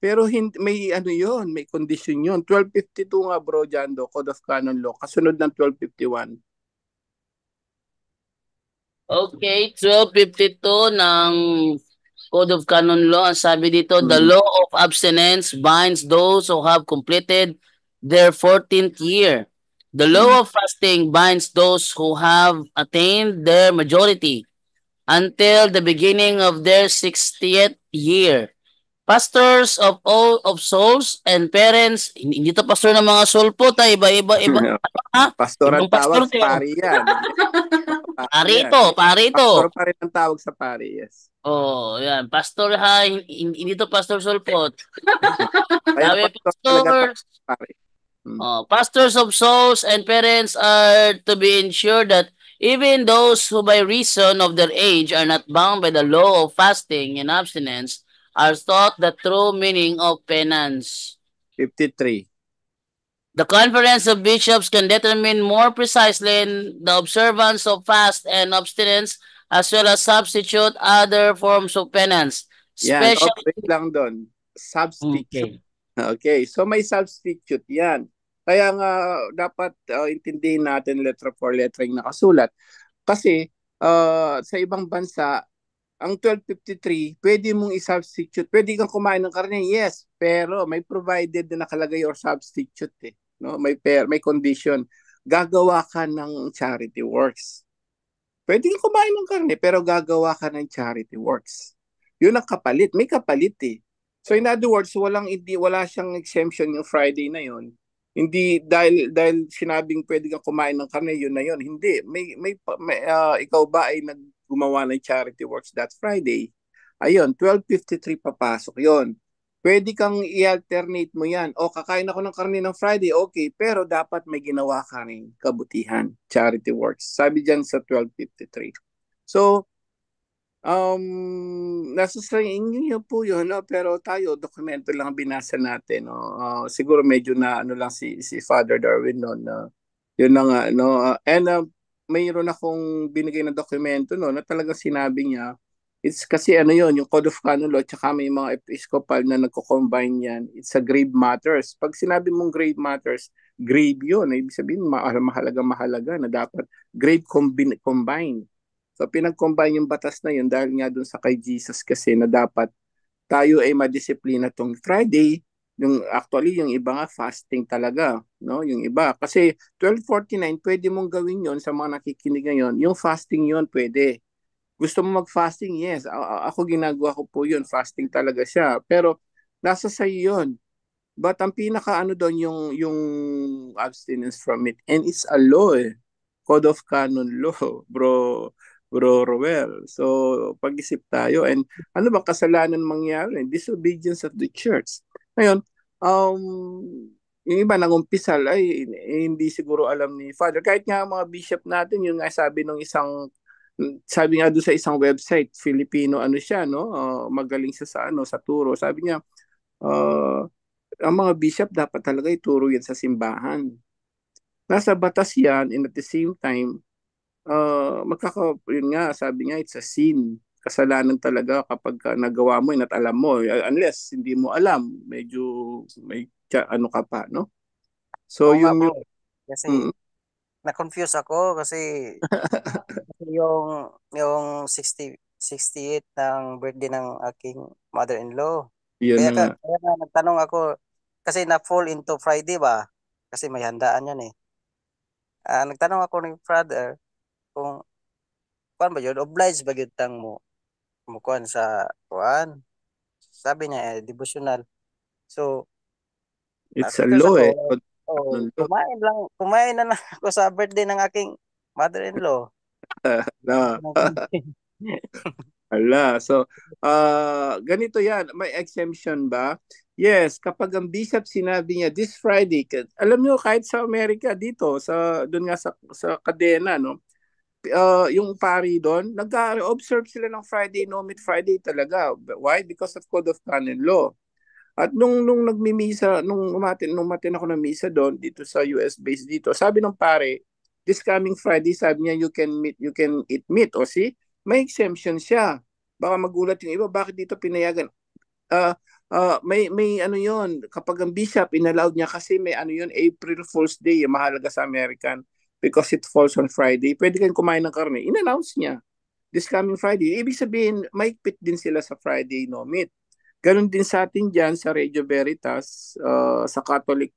Pero may ano yon, may condition yon. 1252 nga bro, Jando, Code of Canon Law, kasunod ng 1251. Okay, 1252 ng Code of Canon Law. Ang sabi dito, the law of abstinence binds those who have completed their 14th year. The law of fasting binds those who have attained their majority until the beginning of their 60th year. Pastors of all of souls and parents, hindi to pastor ng mga sulpot, iba-iba. Ha? Pastor ang Ibang pastor tawag, to. pari yan. Pari ito. Pastor pa rin ang tawag sa pari, yes. Oh, yan. Pastor ha, hindi to pastor sulpot. Kaya pastor, pari. Pastors of souls and parents are to be ensured that even those who by reason of their age are not bound by the law of fasting and abstinence are taught the true meaning of penance. 53. The Conference of Bishops can determine more precisely the observance of fast and abstinence as well as substitute other forms of penance. Yan, wait lang doon. Substitute. Okay, so may substitute yan. Kaya nga dapat intindihin natin letra for letra yung nakasulat. Kasi sa ibang bansa, ang 1253, pwede mong i-substitute. Pwede kang kumain ng karne, yes. Pero may provided na nakalagay or substitute eh. No? May condition. Gagawa ka ng charity works. Pwede kang kumain ng karne, pero gagawa ka ng charity works. Yun ang kapalit. May kapalit eh. So in other words, wala siyang exemption yung Friday na yun. Hindi dahil sinabing pwede kang kumain ng karne, yun na yun. Hindi. Ikaw ba ay gumawa ng charity works that Friday? Ayun, 1253 papasok yon. Pwede kang i-alternate mo yan. O kakain ako ng karne ng Friday, okay. Pero dapat may ginawa ka rin kabutihan, charity works. Sabi dyan sa 1253. So, nasa sa inyo po yun, no? Pero tayo, dokumento lang binasa natin. No? Siguro medyo na ano lang si Father Darwin noon. Yun na nga. No? Mayroon akong binigay na dokumento no, na talagang sinabi niya, it's kasi ano yun, yung Code of Canon Law, tsaka may mga episcopal na nagko-combine yan. It's a grave matters. Pag sinabi mong grave matters, grave yun. Ibig sabihin, mahalaga na dapat grave combine. So pinag-combine yung batas na yun dahil nga dun sa kay Jesus kasi na dapat tayo ay madisiplina tong Friday. Actually, yung iba nga fasting talaga, no? Yung iba. Kasi 1249, pwede mong gawin yon sa mga nakikinig ngayon. Yung fasting yon pwede. Gusto mo mag-fasting? Yes. Ako ginagawa ko po yun. Fasting talaga siya. Pero nasa sa'yo yun. But ang pinaka doon yung abstinence from it. And it's a law eh. Code of Canon Law, bro Roel. So, pag-isip tayo. And ano bang kasalanan mangyari? Disobedience of the church. Ngayon, yung iba nangumpisal ay hindi siguro alam ni Father. Kahit nga mga bishop natin, yung nga sabi nga doon sa isang website, Filipino ano siya, no? Magaling siya sa turo. Sabi niya, Uh, ang mga bishop dapat talaga ituro yan sa simbahan. Nasa batas yan, and at the same time, yun nga, sabi nga, it's a sin. Kasalanan talaga kapag nagawa mo at alam mo. Unless hindi mo alam, medyo may ano ka pa, no? So, Oo nga yun bro. yung... Kasi Mm, na-confuse ako kasi yung 68 ng birthday ng aking mother-in-law. yun na nga. Kaya nga nagtanong ako kasi na-fall into Friday ba? Kasi may handaan yan eh. Nagtanong ako ng father kung kuan ba yun? Obliged ba yun tang mo kuan sa kuan? Sabi niya devotional. So, It's a na-confuse law ako. eh. Oh, Ng law. kumain na lang ako sa birthday ng aking mother-in-law. Na, ala. So, ganito yan. May exemption ba? Yes, kapag ang bishop sinabi niya this Friday, alam niyo kahit sa Amerika dito, doon nga sa kadena, no? Yung pari doon, nag-observe sila ng Friday, no meat Friday talaga. Why? Because of Code of Canon Law. At nung nagmimisa, nung umatin ako ng misa doon dito sa US based dito, sabi ng pare, this coming Friday, sabi niya you can eat meat. O see, may exemption siya. Baka magulat yung iba, bakit dito pinayagan? May ano yon, kapag ang bishop inallowed niya kasi may ano yon, April Fool's Day, mahalaga sa American because it falls on Friday. Pwede kayong kumain ng karne. In-announce niya this coming Friday. Ibig sabihin, maigpit din sila sa Friday no meat. Ganon din sa atin dyan sa Radio Veritas, sa Catholic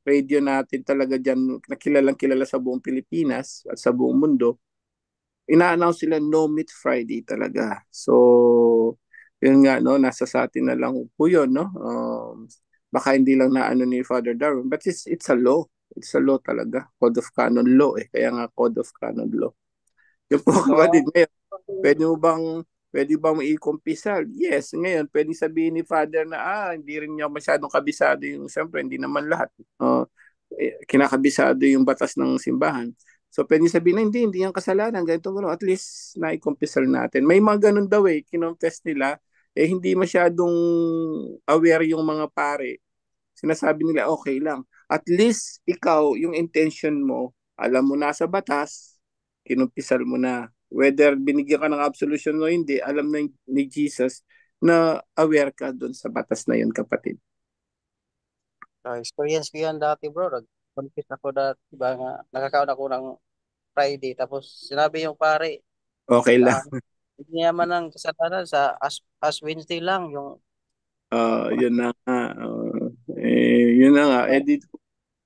radio natin talaga dyan, na kilalang kilala sa buong Pilipinas at sa buong mundo. Ina-announce sila no meat Friday talaga. So, yun nga, no, nasa sa atin na lang po yun, no? Baka hindi lang na ano ni Father Darwin, but it's a law. It's a law talaga. Code of Canon Law eh. Kaya nga Code of Canon Law. Yung po kapatid, So, ngayon, pwede mo bang pwede bang i-kumpisal? Yes, ngayon pwede sabihin ni Father na hindi rin niya masyadong kabisado yung, siyempre hindi naman lahat. Kinakabisado yung batas ng simbahan. So pwede sabihin na hindi yan kasalanan, ganito gano'n. At least na-kumpisal natin. May mga ganun daw eh, kinonfess nila, hindi masyadong aware yung mga pare. Sinasabi nila okay lang. At least ikaw, yung intention mo, alam mo na sa batas, kinumpisal mo na. Whether binigyan ka ng absolution o hindi, alam na ni Jesus na aware ka doon sa batas na yun, kapatid. experience ko yan dati bro. Nag-confess ako dati. Diba nga, nakakaon ako ng Friday. Tapos sinabi yung pare, Okay lang. hindi naman ng kasalanan sa as Wednesday lang. Yung, Yun na nga. Yun na nga.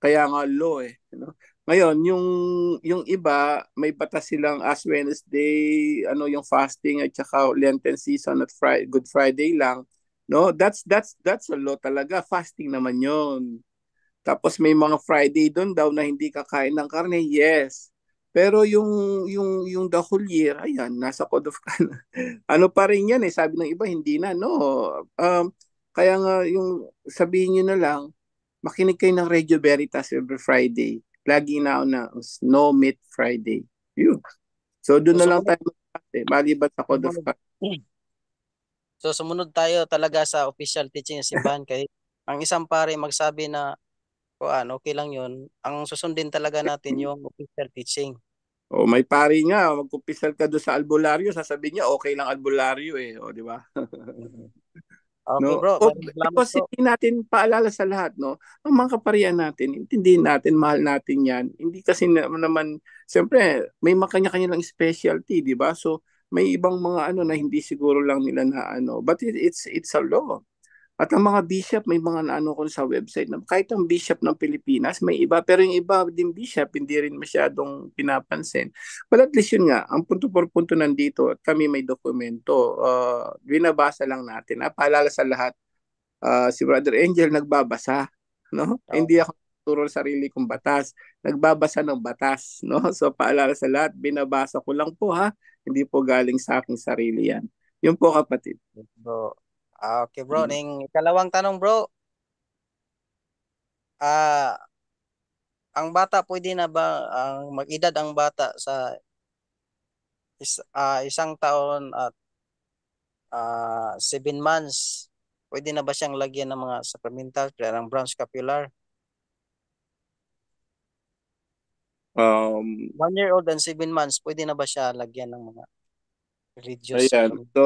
Kaya nga law eh. Ngayon, yung iba, may batas silang Ash Wednesday, ano yung fasting at saka Lenten season at Good Friday lang. No, that's a law talaga. Fasting naman 'yon. Tapos may mga Friday doon daw na hindi kakain ng karne. Yes. Pero yung the whole year, ayan, nasa code of ano pa rin yan eh. Sabi ng iba, hindi na. No. Kaya nga yung sabihin niyo na lang, makinig kayo ng Radio Veritas every Friday. Lagi na no meat Friday. Yun. So doon na lang sumunod, tayo maliban sa code of sumunod. So sumunod tayo talaga sa official teaching ng simbahan kay ang isang pare magsabi na okay lang yun. Ang susundin talaga natin yung official teaching. O may pari nga, magkumpisal ka doon sa albularyo, sasabihin niya okay lang albularyo eh, o di ba? Okay No? bro, O, maraming salamat because bro. hindi natin paalala sa lahat, no? Ang mga kaparian natin, intindihin natin, mahal natin yan. Hindi kasi naman, siyempre, may makanya-kanya lang specialty, di ba? So, may ibang mga ano na hindi siguro lang nila na ano. But it's a law. At ang mga bishop, may mga naano ko sa website na kahit ang bishop ng Pilipinas, may iba, pero yung iba din bishop, hindi rin masyadong pinapansin. But at least yun nga, ang punto por punto nandito, at kami may dokumento, binabasa lang natin. Paalala sa lahat, si Brother Angel nagbabasa, no? Hindi Okay. ako turo sarili kong batas, nagbabasa ng batas, no? So paalala sa lahat, binabasa ko lang po ha, hindi po galing sa aking sarili yan. Yun po kapatid. Bro. Okay bro, ning ikalawang tanong bro. Ah, ang bata pwede na ba ang mag-edad ang bata sa isang taon at 7 months? pwede na ba siyang lagyan ng mga supplemental kaya ng brown scapular? Um, 1 year old and 7 months, pwede na ba siya lagyan ng mga religious Ayan. sacrament? So,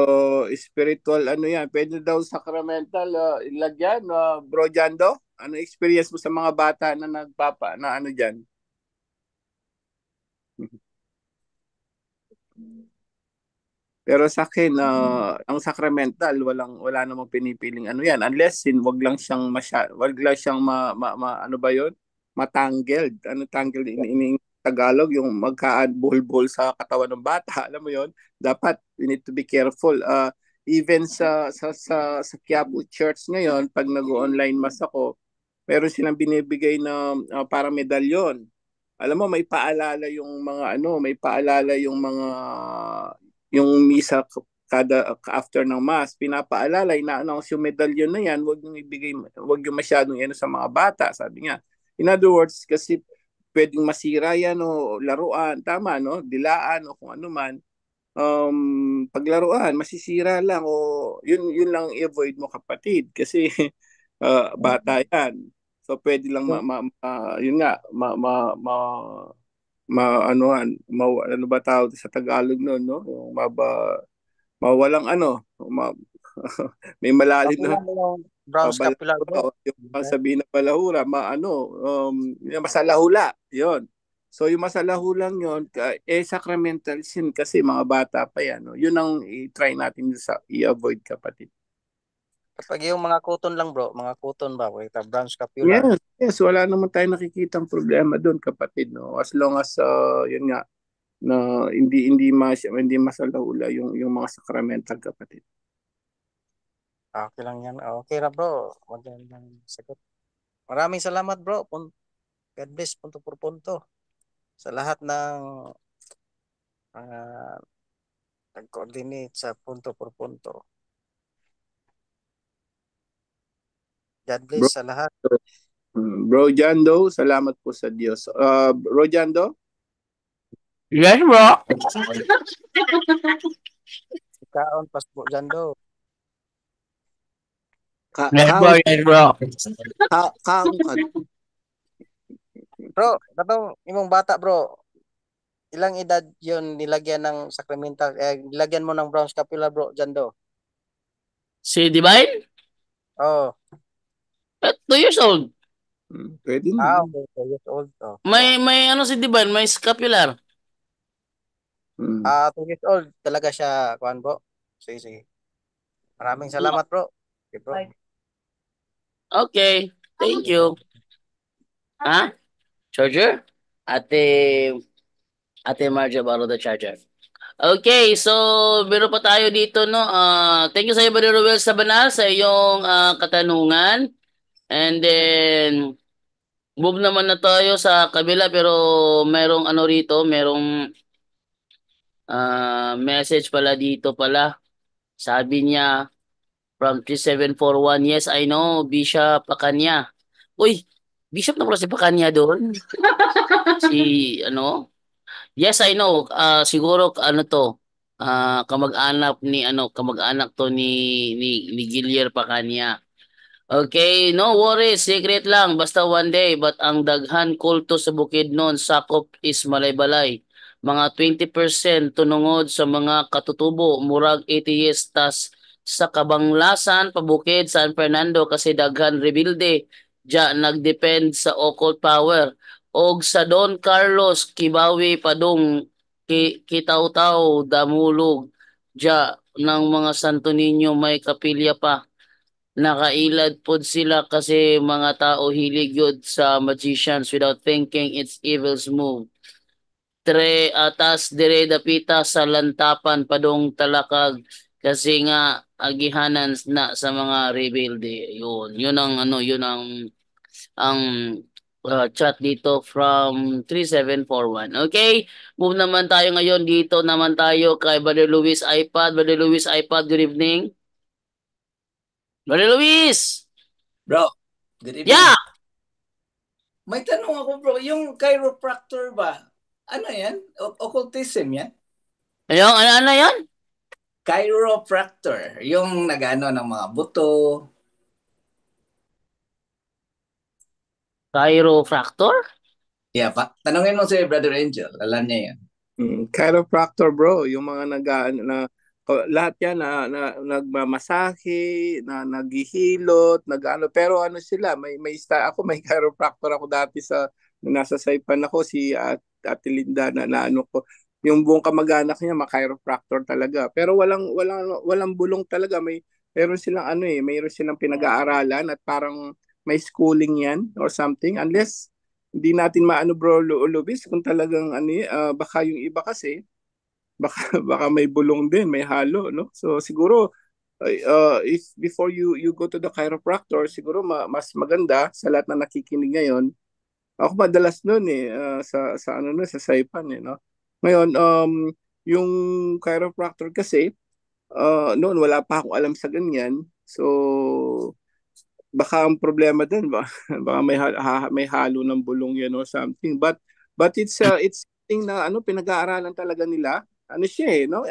spiritual, ano yan? Pwede daw sacramental ilagyan. Bro Jando, ano experience mo sa mga bata na na ano dyan? Pero sa akin, ang sacramental, wala namang pinipiling ano yan. Unless, wag lang siyang ano ba yon? Matangled. Ano tangled in Tagalog? Yung magka-bulbul sa katawan ng bata. Alam mo yon? Dapat, we need to be careful. Even sa Quiapo Church ngayon, pag nag-online mass ako, meron silang binibigay na parang medalyon. Alam mo, may paalala yung misa kada after ng mass, pinapaalala, ina-announce yung medalyon na yan, wag yung masyadong sa mga bata, sabi niya. In other words, kasi pwedeng masira yan o laruan, tama, no? Dilaan o kung ano man. Paglaruan, masisira lang o yun lang i-avoid mo kapatid kasi bata yan. So pwede lang yun nga ano ba tawag sa Tagalog noon, no? Yung mawalang may malalim na Pakulan mo yung brown scapular, bro. yung sabihin na palahura, yung masalahula, yon. So yung masalahula yon, sacramental sin kasi mga bata pa yan, no? Yun ang i-try natin i-avoid kapatid. Kapag yung mga cotton lang, bro, mga cotton ba, brown scapular. Yes, wala naman tayong nakikitang problema doon kapatid, no? As long as yun nga na hindi masalahula yung mga sacramental kapatid. Okay lang yan. Okay ra, bro. Magandang sagot. Maraming salamat, bro. God bless, punto por punto. Sa lahat ng nag-coordinate sa punto por punto. God bless sa lahat. Bro Jando, salamat po sa Diyos. Bro Jando? Yes, bro. Kaon pas po Jando. Yes, bro. Yes, bro. Kaon ka. Bro, katong imong bata, bro. Ilang edad yon nilagyan ng sacramental? Nilagyan mo ng brown scapular, bro, Jando? Si Divine? Oh. 2 years old. Pwede na. Okay, 2 years old. Oh. May ano si Divine, may scapular. 2 years old talaga siya, kuan, bro. Sige. Maraming salamat, bro. Okay, bro. Okay, thank you. Charger? Ate Marja borrow the charger. Okay, so meron pa tayo dito, no? Thank you sa iyo, Brother Ruel Sabanal, sa iyong katanungan. And then, move naman na tayo sa kabila, pero merong ano rito, merong message pala dito pala. Sabi niya, from 3741, yes, I know, Bishop Pacanya. Uy, Bishop na pala si Pacanya doon. Yes, I know. Siguro ano to, kamag-anak to ni Gilier Pacanya. Okay, no worries, secret lang, basta one day, but ang daghan kulto sa Bukidnon, sakop is Malaybalay. Mga 20% tunungod sa mga katutubo, murag atheist, tas sa Kabanglasan, Pabukid, San Fernando, kasi daghan rebilde, ja nagdepend sa occult power. Og sa Don Carlos, Kibawi, Padong, Kitaw-taw, Damulog, ja ng mga Santo Niño may kapilya pa. Nakailad pod sila kasi mga tao hilig yun sa magicians without thinking it's evil's move. Atas dire dapita sa lantapan padong talakag kasi nga agihanan na sa mga rebelde. Yun ang chat dito from 3741. Okay, move naman tayo ngayon dito naman tayo kay Brother Luis iPad. Brother Luis iPad, good evening. Brother Luis! Bro, good evening. Yeah! May tanong ako, bro. Yung chiropractor ba? Ano yan? Occultism yan? Ano yan? Chiropractor. Yung nagano ng mga buto, Chiropractor? Yeah, tanungin mo si Brother Angel. Alam niya yan. Chiropractor bro, yung mga lahat yan nagmamasahe, naghihilot, pero ano sila, may ako may chiropractor ako dati nasa Saipan ako si Ate Linda na ano ko. Yung buong kamag-anak niya chiropractor talaga. Pero walang bulong talaga, meron silang mayroon silang pinag-aaralan at parang may schooling yan or something unless hindi natin maano bro Lubis kung talagang baka yung iba kasi baka may bulong din, may halo, no? So siguro if before you go to the chiropractor, siguro mas maganda sa lahat na nakikinig ngayon. Ako madalas noon sa Saipan no. Ngayon yung chiropractor kasi noon wala pa akong alam sa ganyan. So baka ang problema din baka may halo ng bulong yan or something, but it's something na pinag-aaralan talaga nila, siya no,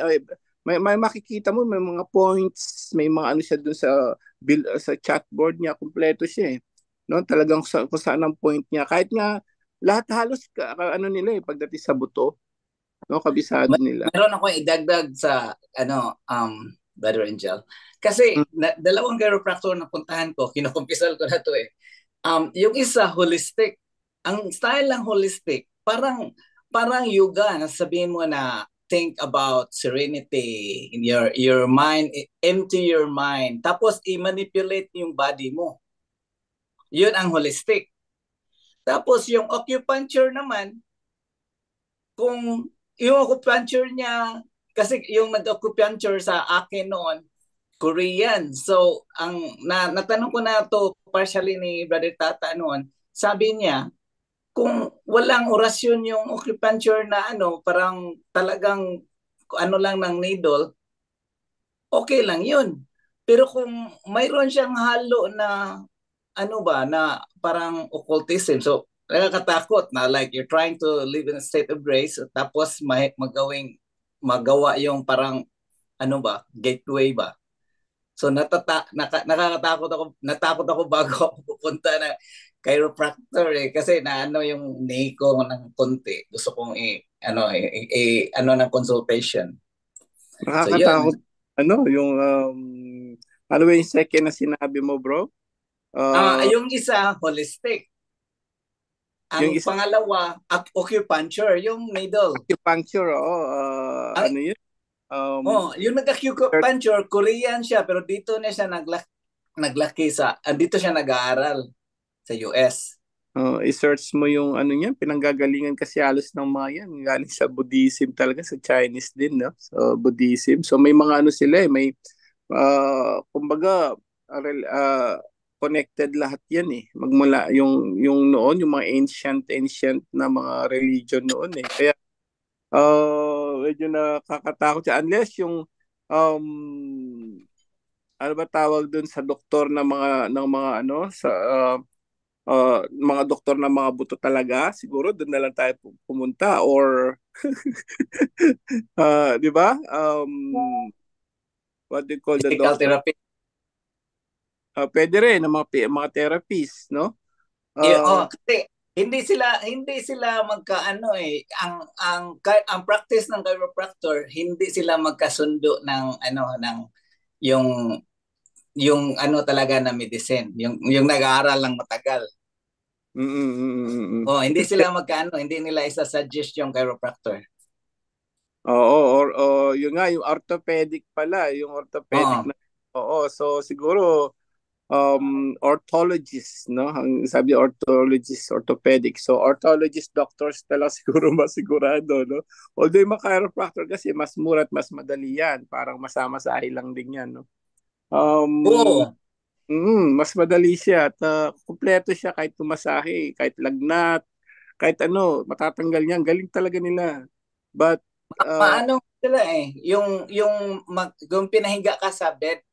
may makikita mo may mga points, may mga siya dun sa chatboard niya, kumpleto siya no, talagang kung saan ang point niya, kahit nga lahat halos nila pagdating sa buto no, kabisado nila. Meron ako idagdag sa Brother Angel. Kasi dalawang chiropractor na puntahan ko, kinukumpisal ko na to yung isa holistic. Ang style lang holistic, parang yoga, nasabihin mo na think about serenity in your mind, empty your mind, tapos i-manipulate yung body mo. Yun ang holistic. Tapos yung acupuncture naman, kung yung acupuncture niya, kasi yung nag-acupuncture sa akin noon, Korean. So, natanong ko na to partially ni Brother Tata noon, sabi niya, kung walang orasyon yung acupuncture na parang talagang lang ng needle, okay lang yun. Pero kung mayroon siyang halo na na parang occultism, so nakakatakot na like you're trying to live in a state of grace, tapos magawa yung parang gateway ba. So natakot ako bago ako pupunta na chiropractor kasi yung knee ko ng konti. Gusto kong ng consultation. Nakakatakot. So, yung yung second na sinabi mo, bro? Yung isa holistic. Ang pangalawa acupuncture, yung needle. Acupuncture, yun? Yung nag-acupuncture, Korean siya, pero dito na siya naglaki dito siya nag-aaral sa US. I-search mo yung niya, pinanggagalingan kasi halos ng mga yan, galing sa Buddhism talaga, sa Chinese din, no? So, Buddhism. So, may mga sila may, kumbaga, connected lahat yan magmula yung noon, yung mga ancient na mga religion noon Kaya, medyo nakakatakot siya unless yung ano ba tawag doon sa doktor ng mga sa mga doktor ng mga buto talaga, siguro doon na lang tayo pumunta or di ba what do you call the doctor? Therapy. Pwede rin ng mga therapists, no? Kasi hindi sila magkaano ang practice ng chiropractor, hindi sila magkasundo ng yung talaga na medicine, yung nag-aaral lang matagal. Hindi sila hindi nila isa-suggest yung chiropractor. Oo, yun nga, yung orthopedic pala, na. So siguro orthologist, no? Ang sabi orthologist, orthopedic. So orthologist doctors talaga siguro masigurado, no? Although yung chiropractor kasi mas mura at mas madali yan. Parang masama-sahi lang din yan, no? Mas madali siya at kumpleto siya kahit tumasahe, kahit lagnat, kahit matatanggal niya. Galing talaga nila. But paano sila yung pinahiga ka sa bed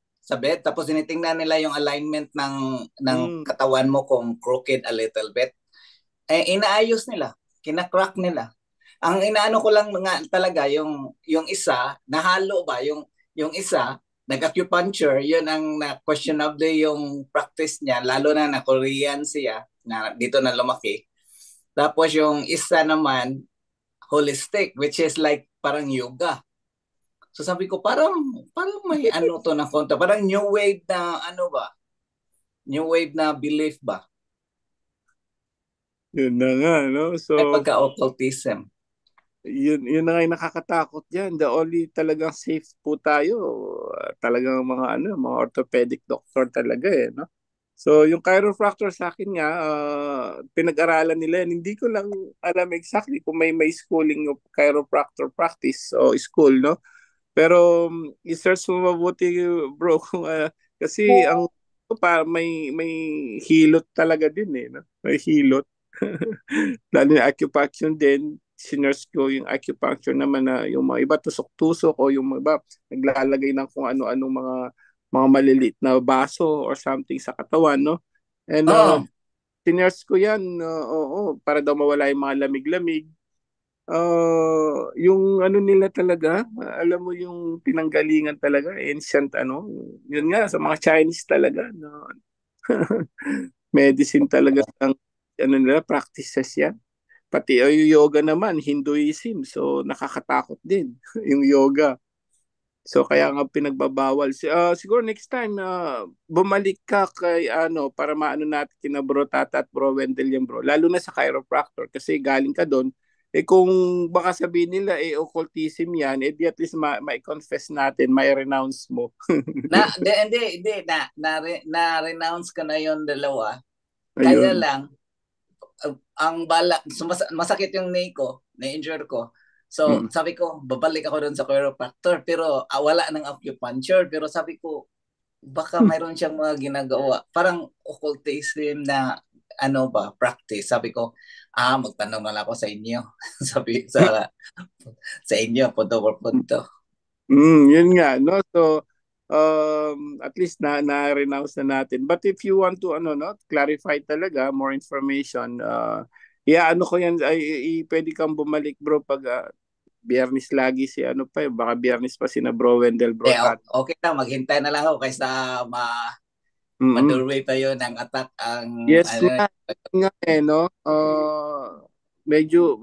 tapos tinitingnan nila yung alignment ng katawan mo kung crooked a little bit, inaayos nila, kina-crack nila. Ang inaano ko lang nga talaga yung isa nahalo ba yung isa nag-acupuncture, yun ang questionable yung practice niya, lalo na Korean siya. na dito na lumaki. Tapos yung isa naman, holistic, which is like parang yoga. So sabi ko, parang may ano to na konta. Parang new wave na ano ba? New wave na belief ba? Yun na nga, no? So, May pagka-occultism. yun na nga yung nakakatakot yan. The only talagang safe po tayo, talagang mga orthopedic doctor talaga eh, no? So, yung chiropractor sa akin nga, pinag-aralan nila yan. Hindi ko lang alam exactly kung may schooling of chiropractor practice o school, no? Pero i-search mo mabuti, bro, kung, kasi ang may hilot talaga din eh, no? May hilot. Lalo na acupuncture din, sinurse ko yung acupuncture naman na yung mga iba tusok-tusok o yung mga iba naglalagay ng kung ano-anong mga maliliit na baso or something sa katawan, no? And Oh, sinurse ko yan, oo, para daw mawala yung mga lamig-lamig. Yung ano nila talaga, alam mo yung pinanggalingan talaga, ancient yun nga, sa mga Chinese talaga, no? Medicine talaga ang nila, practices yan. Pati yung yoga naman, Hinduism. So nakakatakot din yung yoga. So kaya nga pinagbabawal. Siguro next time bumalik ka kay para maano natin kina Bro Tata at Bro Wendell yung bro. Lalo na sa chiropractor kasi galing ka doon. Eh kung baka sabihin nila occultism yan, di at least ma-confess natin, ma-renounce mo. hindi na-renounce ka na yon dalawa. Kaya Ayun. lang ang masakit yung knee ko, na-injure ko. So, sabi ko, babalik ako doon sa chiropractor pero wala nang acupuncture. Pero sabi ko, baka mayroon siyang mga ginagawa. Parang occultism na practice. Sabi ko, magtanong na lang ako sa inyo. Sabi sa inyo, punto por punto. Yun nga, no? So, at least na-renounce na natin. But if you want to, clarify talaga, more information, ko yan, pwede kang bumalik, bro, pag Biyernes lagi baka Biyernes pa sina Bro Wendell, Bro Tat. Okay na, maghintay na lang ako kaysa ma-doorway pa yun ng attack ang Yes, nga no? Medyo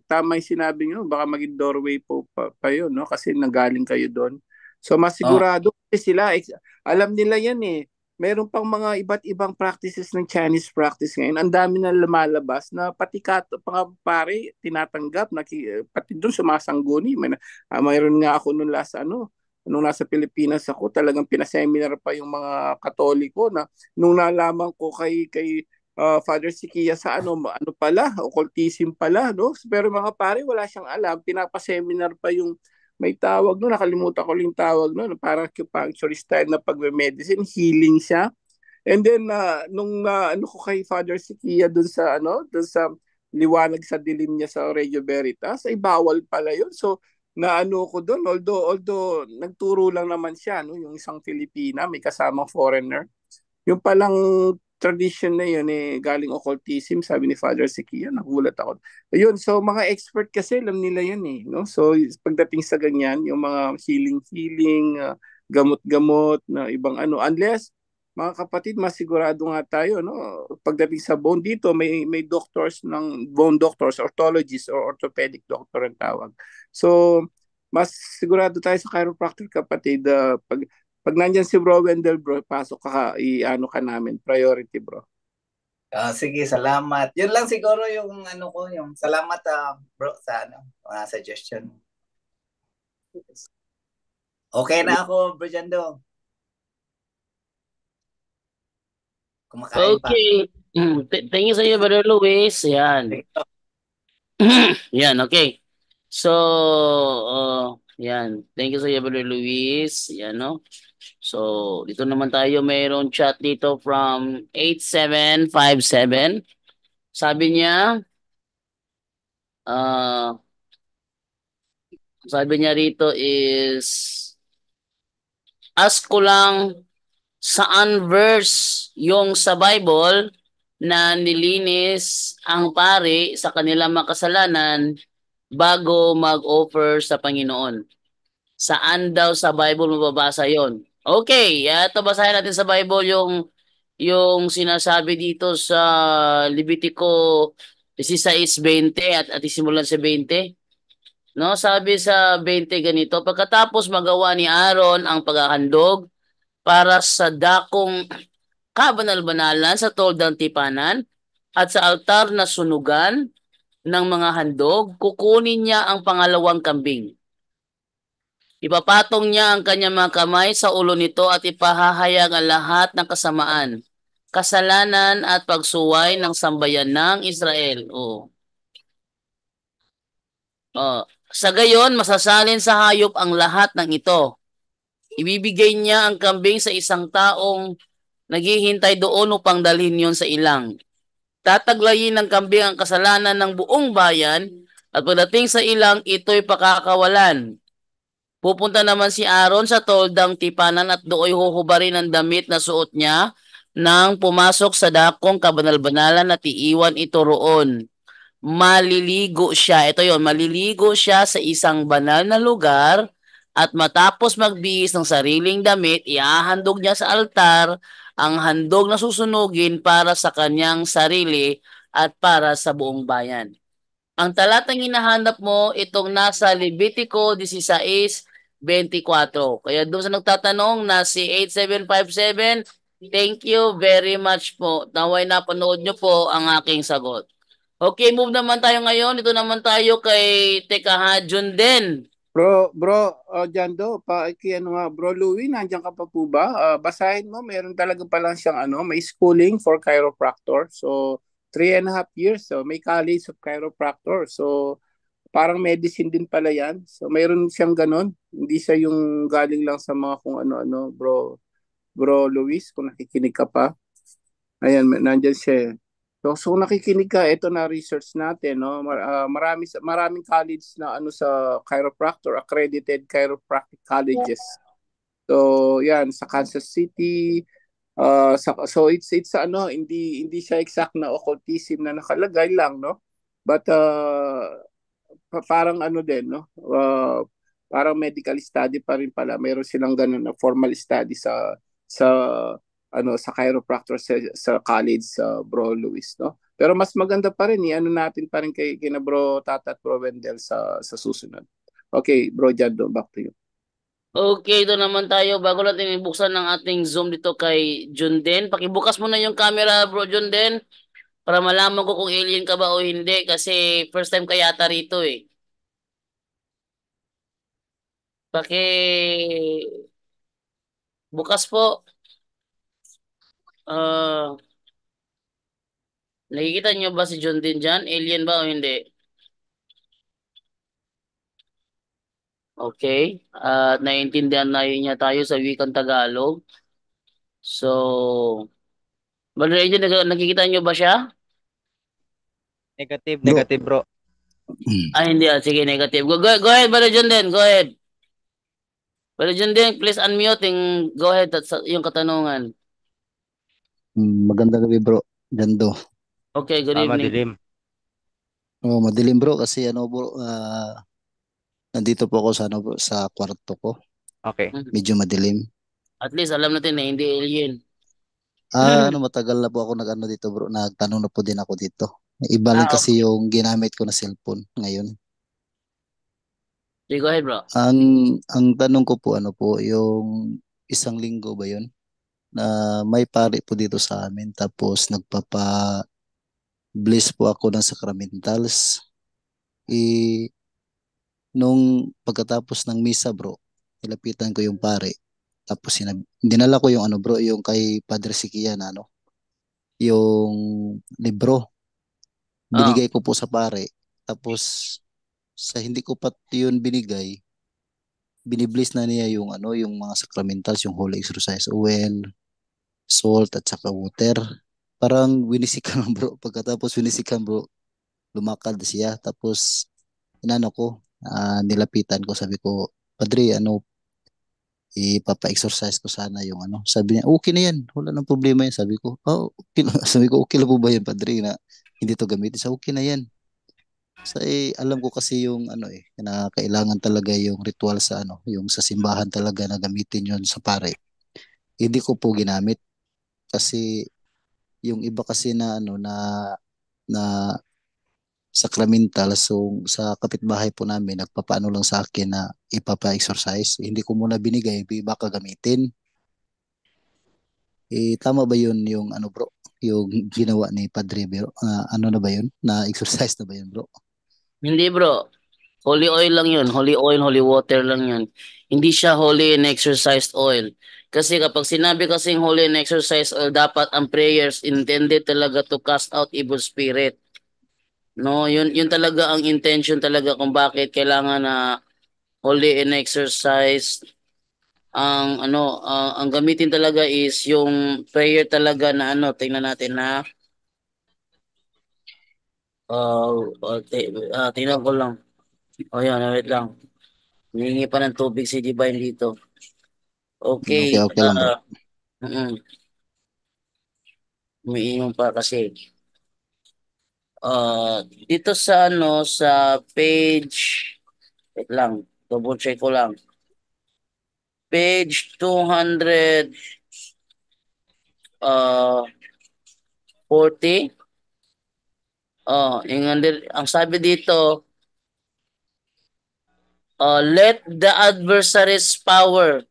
tama yung sinabi nyo, baka maging doorway po pa yun, no? Kasi nagaling kayo doon. So masigurado kasi sila, alam nila yan eh. Meron pang mga iba't ibang practices ng Chinese practice ngayon. Ang dami na lumalabas na pati mga pare tinatanggap, pati doon sumasangguni. Mayroon nga ako nung nung nasa Pilipinas ako, talagang pinaseminar pa yung mga Katoliko na nung nalaman ko kay Father Sikia sa ano pala, occultism pala, no? Pero mga pare, wala siyang alam, pinapaseminar pa yung may tawag no, nakalimutan ko yung tawag no, parang acupuncture style na pagme-medicine, healing siya. And then nung ko kay Father Sikia dun sa liwanag sa dilim niya sa Radio Veritas, ay bawal pala yun. So ko doon, although nagturo lang naman siya, no, yung isang Filipina, may kasamang foreigner. Yung palang tradition na yun galing occultism, sabi ni Father Sikia, nagulat ako. Ayun, so mga expert kasi alam nila yan no? So pagdating sa ganyan, yung mga healing, gamot-gamot na ibang unless mga kapatid, masigurado nga tayo, no? Pagdating sa bone dito, may doctors ng bone doctors, orthologists or orthopedic doctor ang tawag. So mas sigurado tayo sa chiropractor, kapatid. Pag nandyan si Bro Wendell, bro, pasok ka, ka namin. Priority, bro. Sige, salamat. Yun lang siguro yung yung salamat bro sa mga suggestion. Okay na ako, Bro Jando. Kumakain pa. Okay. Thank you sa iyo, Brother Luis. Yan. Yan, okay. So, yan. Thank you sa iyo, Brother Luis. Yan, no? So, dito naman tayo. Mayroong chat dito from 8757. Sabi niya, rito is, ask ko lang, saan verse yung sa Bible na nilinis ang pari sa kanilang makasalanan bago mag-offer sa Panginoon? Saan daw sa Bible mababasa yon? Okay, ito basahin natin sa Bible yung yung sinasabi dito sa Levitico 16:20 at isimulan sa 20. No, sabi sa 20 ganito, pagkatapos magawa ni Aaron ang paghahandog para sa dakong kabanal-banalan sa toldang tipanan at sa altar na sunugan ng mga handog, kukunin niya ang pangalawang kambing. Ipapatong niya ang kanyang mga kamay sa ulo nito at ipahahayag ang lahat ng kasamaan, kasalanan at pagsuway ng sambayan ng Israel. Sa gayon, masasalin sa hayop ang lahat ng ito. Ibibigay niya ang kambing sa isang taong naghihintay doon upang dalhin yon sa ilang. Tataglayin ng kambing ang kasalanan ng buong bayan at pagdating sa ilang, ito'y pakakawalan. Pupunta naman si Aaron sa toldang tipanan at dooy huhubarin ang damit na suot niya nang pumasok sa dakong kabanal-banalan at iiwan ito roon. Maliligo siya. Ito yon, maliligo siya sa isang banal na lugar at matapos magbihis ng sariling damit, iahandog niya sa altar ang handog na susunugin para sa kanyang sarili at para sa buong bayan. Ang talatang hinahanap mo, itong nasa Levitico 16:24. Kaya doon sa nagtatanong na si 8757, thank you very much po. Naway napanood nyo po ang aking sagot. Okay, move naman tayo ngayon. Ito naman tayo kay Teka ha, Junden. Jando, ano nga, Bro Louie, nandiyan ka pa po ba? Basahin mo, meron talaga palang siyang may schooling for chiropractor. So, 3.5 years. So, may college of chiropractor. So, parang medicine din pala yan. So, mayroon siyang ganun. Hindi siya yung galing lang sa mga kung ano-ano, Bro Luis, kung nakikinig ka pa. Ayan, nandiyan siya. So nakikinig ka, ito na research natin, no? Maraming college na sa chiropractor, accredited chiropractic colleges. So, yan sa Kansas City. So it's hindi siya exact na occultism na nakalagay lang, no? But parang din, no? Parang medical study pa rin pala. Meron silang ganun na formal study sa sa chiropractor sa college sa Bro Luis, no? Pero mas maganda pa rin natin pa rin kina Bro Tata at Bro Wendell sa susunod. Okay, Bro Jado, back to you. Okay, ito naman tayo. Bago natin ibuksan ng ating Zoom dito kay Junden. Pakibukas mo na yung camera, Bro Junden, para malaman ko kung alien ka ba o hindi kasi first time ka yata rito eh. Bukas po. Nakikita niyo ba si Junden dyan? Alien ba o hindi? Okay. Naiintindihan na niya tayo sa wikang Tagalog. So, Brother Angel, nakikita niyo ba siya? Negative bro. Hindi. Sige, negative. Go ahead, Brother Junden. Go ahead. Brother Junden, please unmute and go ahead at yung katanungan. Magandang gabi bro, Jando. Okay, good evening. Madilim. Madilim bro kasi bro, nandito po ako sa kwarto ko. Okay. Medyo madilim. At least alam natin na hindi alien. Matagal na po ako dito bro, nagtanong na po din ako dito. Iba lang kasi yung ginamit ko na cellphone ngayon. Okay, go ahead bro. Ang tanong ko po yung isang linggo ba yun? Na may pari po dito sa amin tapos nagpapa-bless po ako ng sacramentals. Nung pagkatapos ng misa bro, nilapitan ko yung pare. Tapos dinala ko yung bro, yung kay Padre Sikian yung libro. Binigay ko po sa pare. Tapos sa hindi ko pa yun binigay, binibless na niya yung yung mga sacramentals, yung Holy Exorcise Oil, salt at saka water. Parang winisikan bro. Pagkatapos winisikan bro, lumakad siya. Tapos nilapitan ko, sabi ko, Padre, ipapa-exercise ko sana yung Sabi niya, okay na yan. Wala nang problema yan. Sabi ko, okay na. Sabi ko, okay lang po ba yan, Padre, na hindi to gamitin? Sa okay na yan. Alam ko kasi yung na kailangan talaga yung ritual sa yung sa simbahan talaga na gamitin yon sa pare. Hindi ko po ginamit. Kasi yung iba kasi na ano na sacramental, so sa kapitbahay po namin nagpapaano lang sa akin na ipapa-exercise. Hindi ko muna binigay, baka gamitin. Tama ba yun yung ano bro? Yung ginawa ni Padre bro? Ano na ba yun? Na exercise na ba yun bro? Hindi bro. Holy oil lang yun. Holy oil, holy water lang yun. Hindi siya holy and exercised oil. Kasi kapag sinabi kasing holy and exercised oil, dapat ang prayers intended talaga to cast out evil spirit. No, yun talaga ang intention talaga kung bakit kailangan na holy and exercised. Ang gamitin talaga is yung prayer talaga na tingnan natin na tingnan ko lang. Yan, wait lang. Hihingi pa ng tubig si Divine dito. Okay. Okay, okay lang bro. Mm, umiinom pa kasi. Dito sa sa page, wait lang, double check ko lang. Page 200 40. Ang sabi dito, let the adversary's power,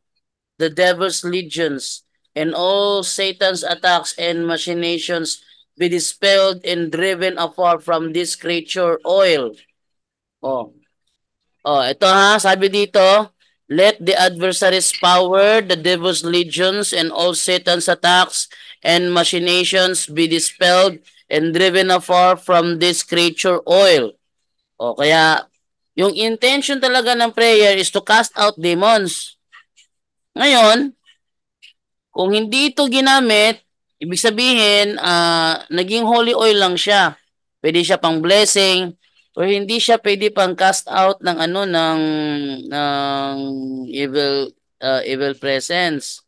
the devil's legions, and all Satan's attacks and machinations be dispelled and driven afar from this creature oil. Ito sabi dito, let the adversary's power, the devil's legions, and all Satan's attacks and machinations be dispelled and driven afar from this creature oil. Kaya yung intention talaga ng prayer is to cast out demons. Ngayon, kung hindi ito ginamit, ibig sabihin, naging holy oil lang siya. Pwede siya pang blessing, or hindi siya pwede pang cast out ng ng evil presence.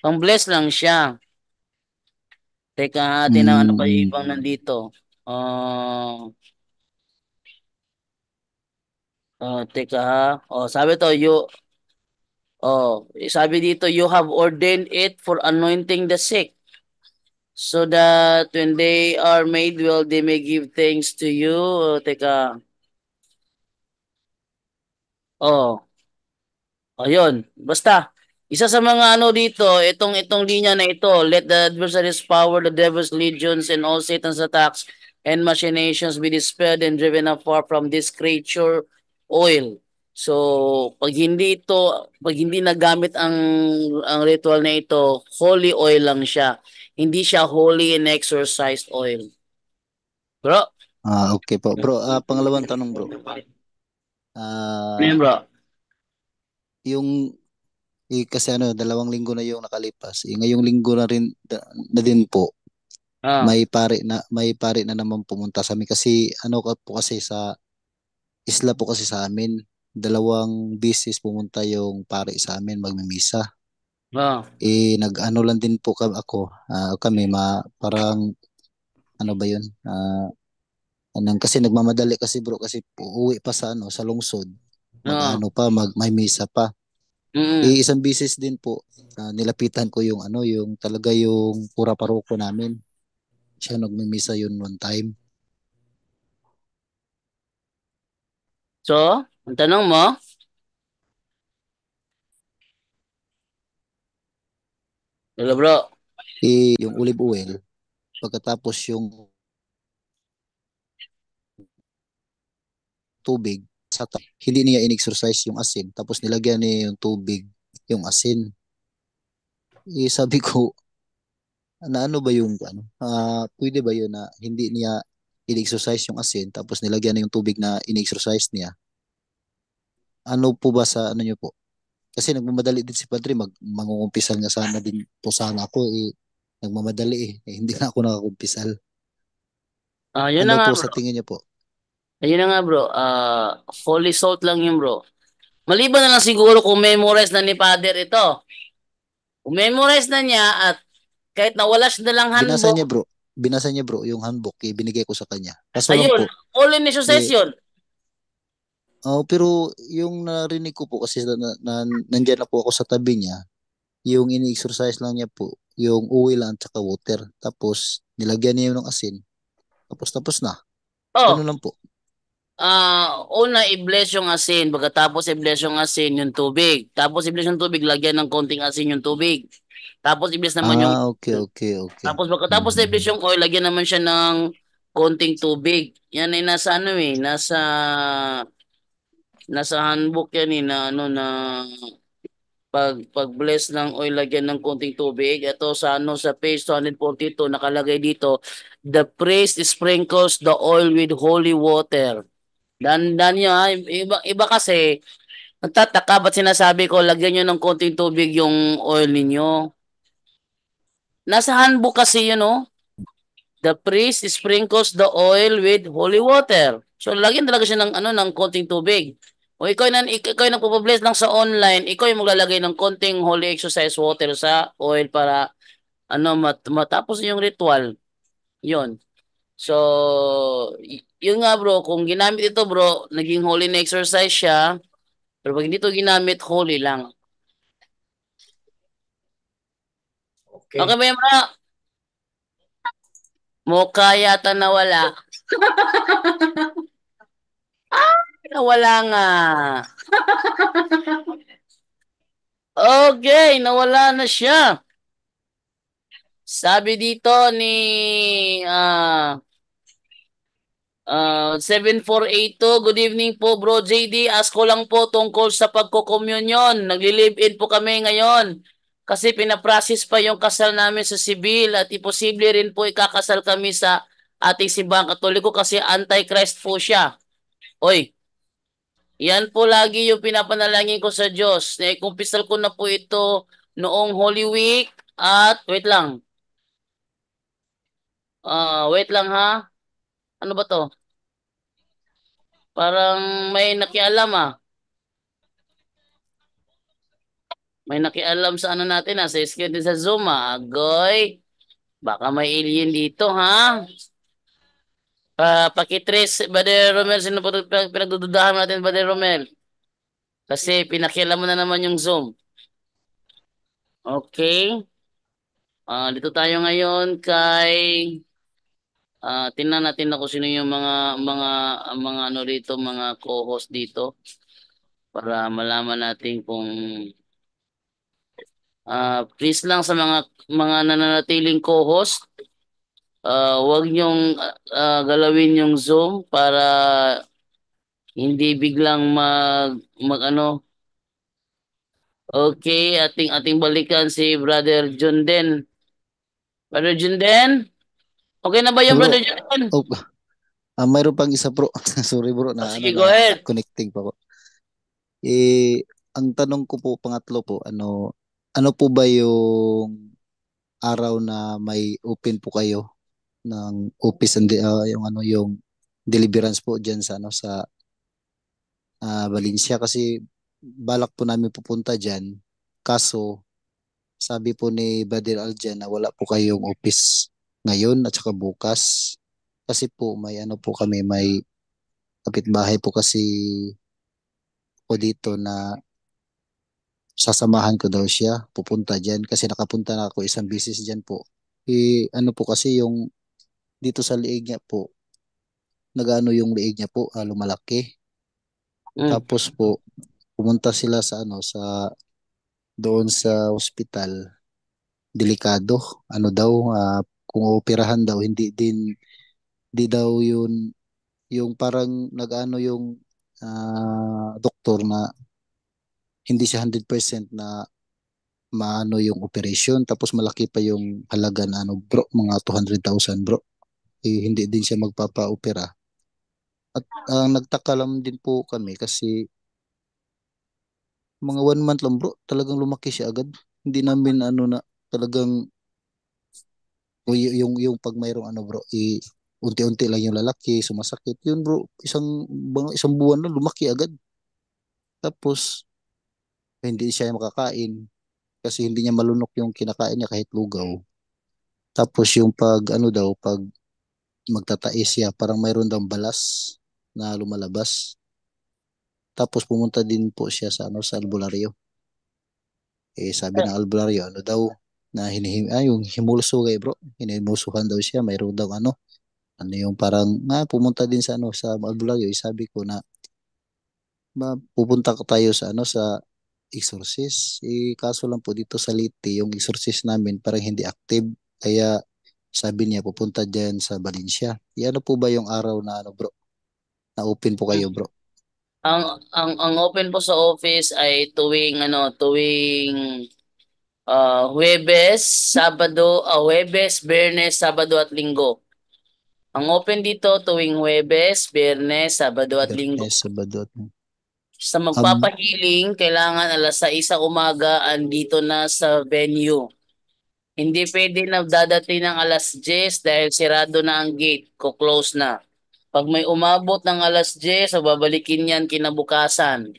Pang bless lang siya. Teka, ano pa yung ibang nandito? Teka sabi to, sabi dito, you have ordained it for anointing the sick, so that when they are made well, they may give thanks to you. Teka. Ayun. Basta, isa sa mga dito, itong linya na ito, let the adversary's power, the devil's legions, and all Satan's attacks and machinations be dispelled and driven afar from this creature oil. So, pag hindi nagamit ang ritual na ito, holy oil lang siya. Hindi siya holy and exorcised oil. Bro? Okay po. Bro, pangalawang tanong bro. Bro? Yung kasi 2 linggo na yung nakalipas. Ngayong linggo na rin na din po. May pare na naman pumunta sa amin kasi po kasi sa isla po kasi sa amin. 2 beses pumunta yung pare sa amin magmimisa. Nag-ano lang din po kami parang ano ba yun? Kasi nagmamadali kasi bro kasi uuwi pa sa sa lungsod. May misa pa. Isang beses din po nilapitan ko yung yung talaga yung pura paroko namin. Siya nagmimisa yun one time. So, ang tanong mo? Hello bro. Yung olive oil, pagkatapos yung tubig, hindi niya in-exercise yung asin, tapos nilagyan niya yung tubig, yung asin. Sabi ko, ano ba yung pwede ba yun na hindi niya in-exercise yung asin, tapos nilagyan niya yung tubig na in-exercise niya? Ano po ba sa niyo po? Kasi nagmamadali din si Padre, mangungumpisal nga sana din po sana ako nagmamadali hindi na ako nakakumpisal. Yun na nga po bro. sa tingin niyo po? Ayun na nga bro, holy salt lang yun bro. Maliban na lang siguro kung memorize na ni Father ito. Kung memorize na niya at kahit nawala siya na lang handbook. Binasa niya bro yung handbook, binigay ko sa kanya. Kaso Ayun, lang po, all in exercise yun. Pero yung narinig ko po kasi nandiyan na po ako sa tabi niya, yung ini-exercise lang niya po, yung oil lang at saka water. Tapos nilagyan niya yun ng asin. Tapos na. Oh, Ganun lang po. una i-bless yung asin, pagkatapos i-bless yung asin yung tubig. Tapos i-bless yung tubig, lagyan ng konting asin yung tubig. Tapos i-bless naman yung Okay, okay, okay. tapos pagkatapos na-bless yung oil, lagyan naman siya ng konting tubig. Yan ay nasa ano eh, nasa handbook yan eh, na ano na pag-bless ng oil, lagyan ng konting tubig. Ito sa ano sa page 242 nakalagay dito, the priest sprinkles the oil with holy water. Dan niya, iba kasi nagtataka ba't sinasabi ko lagyan niyo ng konting tubig yung oil ninyo. Nasa handbook kasi yun, no? The priest sprinkles the oil with holy water. So lagyan talaga siya ng ano ng konting tubig. O ikaw yung nagpo-bless lang sa online, ikaw yung maglalagay ng konting holy exercise water sa oil para ano matapos yung ritual. 'Yon. So yun nga bro, kung ginamit ito bro, naging holy na exercise siya. Pero pag hindi ito ginamit, holy lang. Okay. Okay ba yung mga mukha yata nawala? Nawala nga. Okay, nawala na siya. Sabi dito ni 7482, good evening po bro JD. Ask ko lang po tungkol sa pagko-communion. Nagli-live-in po kami ngayon. Kasi pinaprocess pa yung kasal namin sa sibil at imposible rin po ikakasal kami sa ating simbahang Katoliko kasi anti-Christ po siya. Oy, yan po lagi yung pinapanalangin ko sa Diyos. Kumpisal ko na po ito noong Holy Week at wait lang. Wait lang ha. Ano ba to? Parang may nakialam ah. May nakialam sa ano natin sa screen din sa Zoom ah. Agoy. Baka may alien dito ha. Pakitrace, Brother Romel, sino po pinagdududahan natin, Brother Romel? Kasi pinakialam mo na naman yung Zoom. Okay. Dito tayo ngayon kay tingnan natin na kung sino yung mga ano rito, mga co-host dito para malaman natin kung please lang sa mga nananatiling co-host, wag niyong galawin yung Zoom para hindi biglang mag ano. Okay, ating balikan si Brother John Den. Brother John Den? Okay na ba yung Bro, Brother John Den? mayroon pang isa bro. Sorry bro na Sige, go ahead. connecting pa ko. Ang tanong ko po pangatlo po, ano po ba yung araw na may open po kayo ng office and yung deliverance po diyan sa Valencia kasi balak po namin pupunta diyan. Kaso sabi po ni Badir Aljan na wala po kayong office ngayon at saka bukas. Kasi po may kapitbahay po kasi po dito na sasamahan ko daw siya pupunta diyan kasi nakapunta na ako isang beses diyan po. Ano po kasi yung dito sa liig niya po, nagano yung liig niya po, lumalaki. Tapos po pumunta sila sa doon sa ospital. Delikado. Ano daw, kung operahan daw, hindi daw yun, yung parang nag-ano yung doktor na hindi siya 100% na maano yung operation tapos malaki pa yung halaga na bro, mga 200,000 bro. Hindi din siya magpapa-opera. At nagtaka lang din po kami kasi mga 1 month lang bro, talagang lumaki siya agad. Hindi namin na talagang yung pag mayroong bro, unti-unti lang yung lalaki, sumasakit. Yun bro, isang buwan na lumaki agad. Tapos hindi siya makakain kasi hindi niya malunok yung kinakain niya kahit lugaw. Tapos yung pag magtatais siya, parang mayroon daw balas na lumalabas. Tapos pumunta din po siya sa albularyo. Sabi ng albularyo, daw, na yung himulso bro. Hinimusuhan daw siya, mayroon daw ano yung parang pumunta din sa sa Albularyo. Sabi ko na pupunta ko tayo sa sa exorcist. Kaso lang po dito sa Leyte, yung exorcist namin parang hindi active. Kaya sabi niya pupunta diyan sa Valencia. Ano po ba yung araw na bro? Na open po kayo bro? Ang open po sa office ay tuwing Huwebes, Biyernes, Sabado at Linggo. Ang open dito tuwing Huwebes, Biyernes, Sabado at Linggo. Biyernes, Sabado at Sa magpapahiling, kailangan 6:00 ng umaga andito na sa venue. Hindi pwede na dadating ng 10:00 dahil sirado na ang gate, close na. Pag may umabot ng 10:00, so babalikin yan kinabukasan.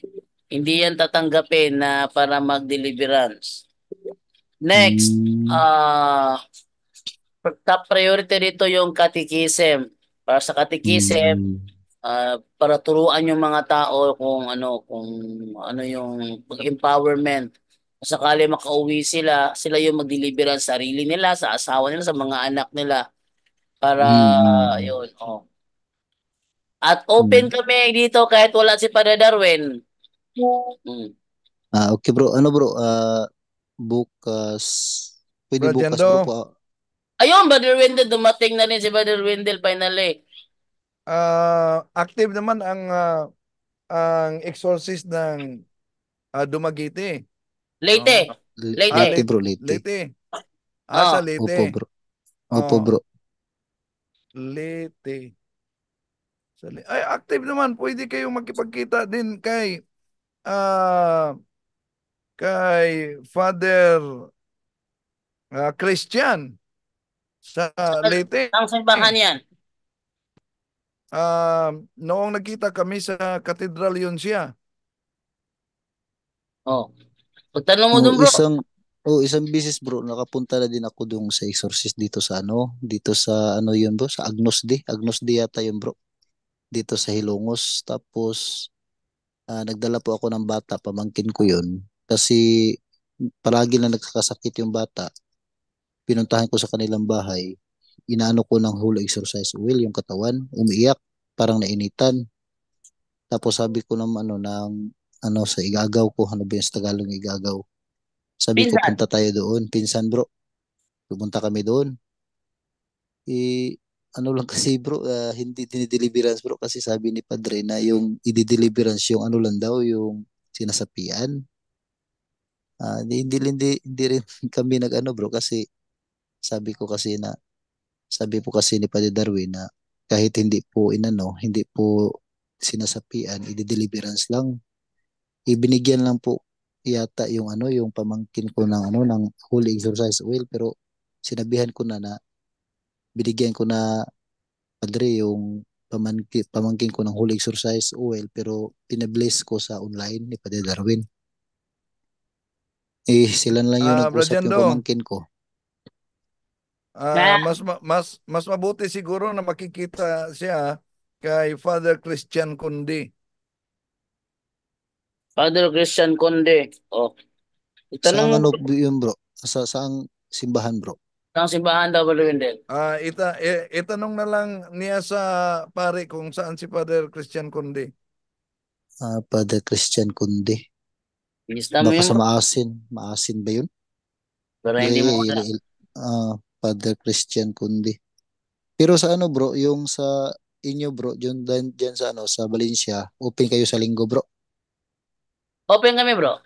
Hindi yan tatanggapin na para mag-deliverance. Next, top priority dito yung catechism. Para sa catechism, para turuan yung mga tao kung ano yung empowerment. Kung sakali makauwi sila yung mag-deliver ang sarili nila, sa asawa nila, sa mga anak nila. Para yun, At open kami dito kahit wala si Padre Darwin. Okay bro, bro? Bukas, pwede Bro bukas Jando, bro po. Ayun, Brother Wendell, dumating na rin si Brother Wendell finally. active naman ang exorcist ng Dumaguete. Leyte. Leyte. Leyte bro, Leyte. Leyte. Oh. Sa Opo Leyte. bro. Opo bro. Leyte. Ay, active naman. Pwede kayong makipagkita din kay Father Christian sa Leyte. Ang simbahan yan. Noong nagkita kami sa Cathedral yun siya. Pagtanong mo dun bro. Isang bisis bro, nakapunta na din ako dun sa exorcist dito sa dito sa yun bro, sa Agnos D yata yun bro. Dito sa Hilongos. Tapos nagdala po ako ng bata, pamangkin ko yun. Kasi palagi na nagkakasakit yung bata. Pinuntahan ko sa kanilang bahay. Inaano ko ng Holy Exorcise Oil yung katawan, umiiyak, parang nainitan. Tapos sabi ko naman sa igagaw ko, ano ba yung sa Tagalog igagaw? Sabi ko punta tayo doon, pinsan bro. Pupunta kami doon. Ano lang kasi bro, hindi dinideliverance bro kasi sabi ni Padre na yung i-deliverance yung lang daw, yung sinasapian. Hindi rin kami bro kasi sabi po kasi ni Padre Darwin na kahit hindi po sinasapian, i-deliverance lang. Ibinigyan lang po yata yung yung pamangkin ko ng Holy Exorcise Oil, pero sinabihan ko na binigyan ko na Padre yung pamangkin ko ng Holy Exorcise Oil, pero pinabless ko sa online ni Padre Darwin. Sila lang yung nag-usap yung pamangkin ko. Mas mabuti siguro na makikita siya kay Father Christian Kundi. Father Christian Conde. Saan yun bro? Saang simbahan bro? Saan simbahan daw Brother Wendell? Itanong na lang niya sa pare kung saan si Father Christian Kundi. Father Christian Kundi. Baka sa Maasin ba yun? Pero hindi mo Father Christian Kundi. Pero sa bro, yung sa inyo bro, dyan sa sa Valencia, open kayo sa Linggo bro? Open kami bro.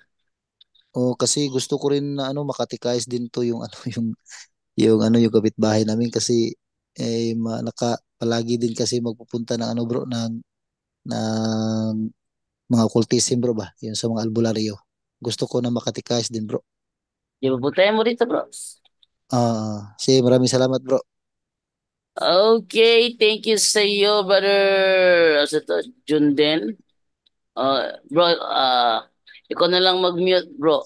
Kasi gusto ko rin na makatikais din to yung yung kapitbahay namin kasi palagi din kasi magpupunta ng bro ng mga occultism bro ba, yung sa mga albularyo. Gusto ko na makatikais din bro. Ipapuntayan mo dito bro. Maraming salamat bro. Okay, thank you sa iyo brother Junden. Bro, ikaw na lang mag-mute bro.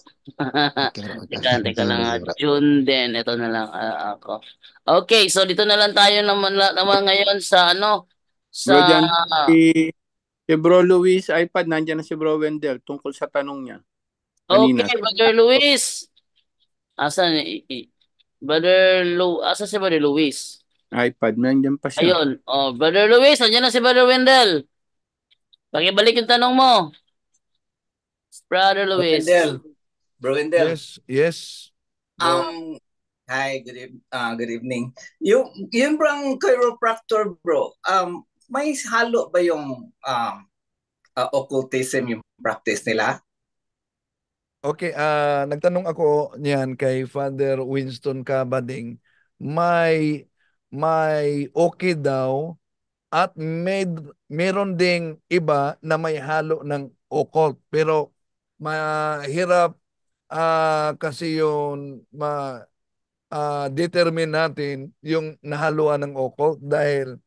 Teka lang, Junden, ito na lang ako. Okay, so dito na lang tayo naman ngayon sa Bro Jan, si Bro Luis iPad, nandiyan na si Bro Wendell tungkol sa tanong niya. Okay, Brother Luis. Asan? Asa si Brother Luis? iPad, nandiyan pa siya. Ayun. Oh, Brother Luis, nandiyan na si Brother Wendell. Pakibalik yung tanong mo. Brother Bro Luis. Wendell. Bro Wendell. Yes, bro. Hi, good evening. Yung bang chiropractor, bro, may halo ba yung occultism yung practice nila? Okay, nagtanong ako niyan kay Father Winston Cabading, may okay daw at meron ding iba na may halo ng occult, pero mahirap kasi yun determine natin yung nahaluan ng occult dahil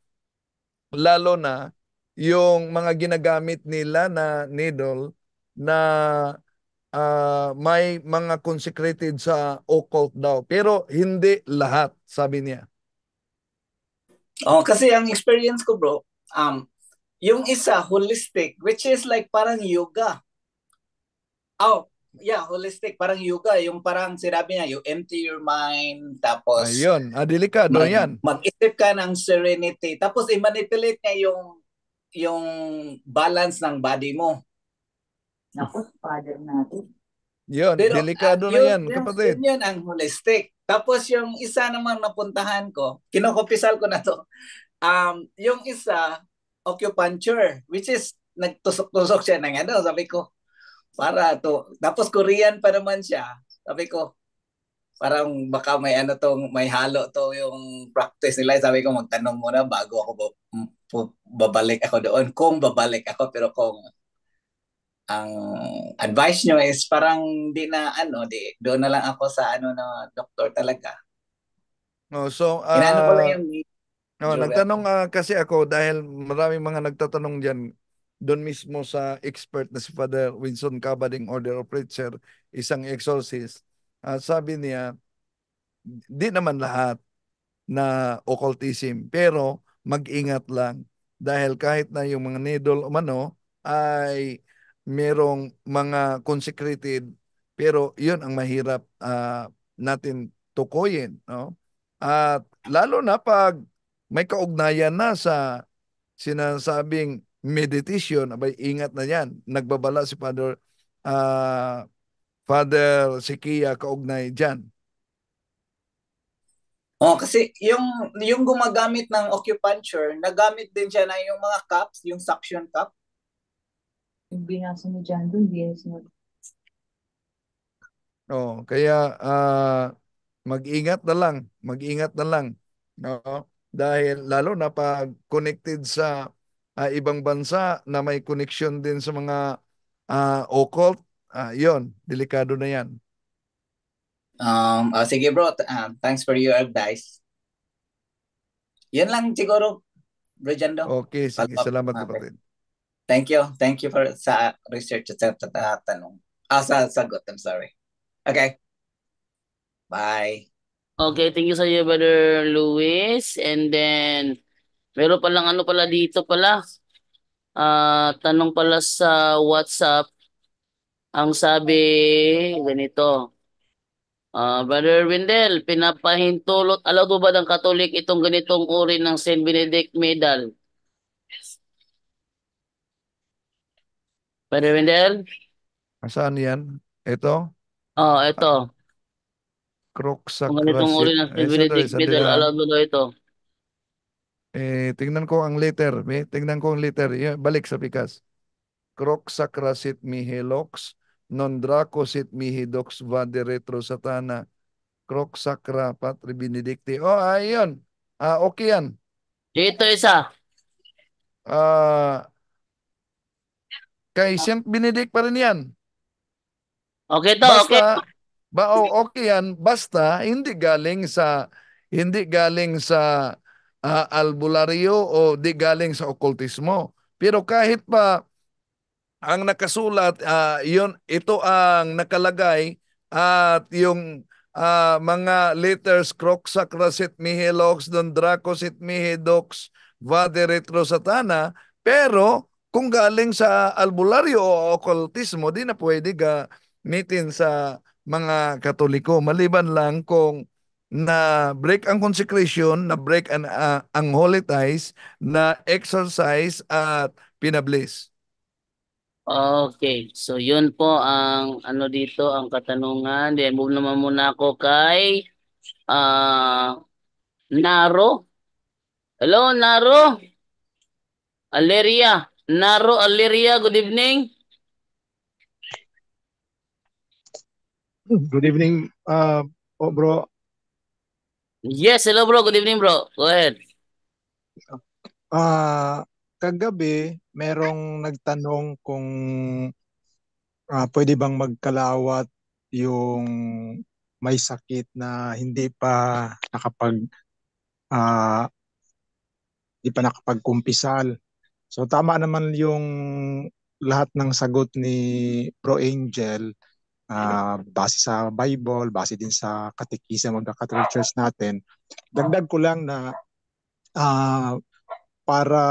lalo na yung mga ginagamit nila na needle na may mga consecrated sa occult daw. Pero hindi lahat, sabi niya. Oh, kasi ang experience ko, bro, yung isa holistic, which is like parang yoga. Oh, yeah, holistic, parang yoga, yung parang sinabi niya, you empty your mind, tapos Ayun, delikado yan. mag-isip ka ng serenity, tapos i-manipulate niya yung balance ng body mo. Naku, father natin. Yun, Pero delikado na yan, kapatid. Yun ang holistic. Tapos yung isa naman napuntahan ko, kinukumpisal ko na to. Yung isa, acupuncture, which is nagtusok-tusok siya ng ano, sabi ko, para to. Tapos Korean pa naman siya. Sabi ko, parang baka may ano to, may halo to yung practice nila. Sabi ko, magtanong muna bago ako babalik ako doon. Kung babalik ako, pero kung ang advice nyo is parang doon na lang ako sa na doktor talaga. Inaano ko lang yung nagtanong kasi ako dahil maraming mga nagtatanong diyan doon mismo sa expert na si Father Winston Cabading, Order of Preacher, isang exorcist. Sabi niya, di naman lahat na occultism, pero mag-ingat lang dahil kahit na yung mga needle umano ay merong mga consecrated, pero yun ang mahirap natin tukuyin, no? At lalo na pag may kaugnayan na sa sinasabing meditation, abay ingat na yan. Nagbabala si Father Sikia kaugnay dyan. Kasi yung gumagamit ng acupuncture, nagamit din siya na yung mga cups, yung suction cup. Yung binasa ni John doon, Kaya mag-ingat na lang, no? Dahil lalo na pag connected sa ibang bansa na may connection din sa mga occult, yon, delikado na yan. Sige bro, thanks for your advice. Yan lang siguro, Bro Jando. Okay, sige, salamat kapatid. Thank you for sa research at sa tanong. Sa sagot, I'm sorry. Okay. Bye. Okay, thank you sa iyo, Brother Luis. And then, meron palang ano pala dito pala. Tanong pala sa WhatsApp. Ang sabi, ganito. Brother Wendell, pinapahintulot, alaw ba ng Katolik itong ganitong uri ng St. Benedict Medal? Brother Wendell? Saan yan? Ito? Ito. Crook Kung ganitong uri ng St. Benedict Medal, alaw ba ito? Tingnan ko ang letter. Balik sa pikas. Croc sacrasit mihi lox, non dracosit mihi dox vade retro satana. Croc sacra patri benedicti. Ayun. Okay yan. Dito isa. Kay Saint Benedict pa rin yan. Okay to, basta, okay. Okay yan. Basta, hindi galing sa albularyo o di galing sa okultismo. Pero kahit pa ang nakasulat, ito ang nakalagay at yung mga letters croc sacrasit mihi lox don dracosit mihi dox vade retro satana, pero kung galing sa albularyo o okultismo, di na pwede gamitin sa mga Katoliko, maliban lang kung na break ang consecration, na break ang holy ties, na exercise at pinablis. Okay. So, yun po ang ano dito, ang katanungan. Then, move naman muna ako kay Naro. Hello, Naro. Aleria. Naro, Aleria, good evening. Good evening, bro. Yes, hello bro. Good evening bro. Go ahead. Kagabi, merong nagtanong kung pwede bang magkalawat yung may sakit na ah, hindi pa nakapagkumpisal. So tama naman yung lahat ng sagot ni Bro Angel, base sa Bible, base din sa Catechism of the Catholic Church natin. Dagdag ko lang na para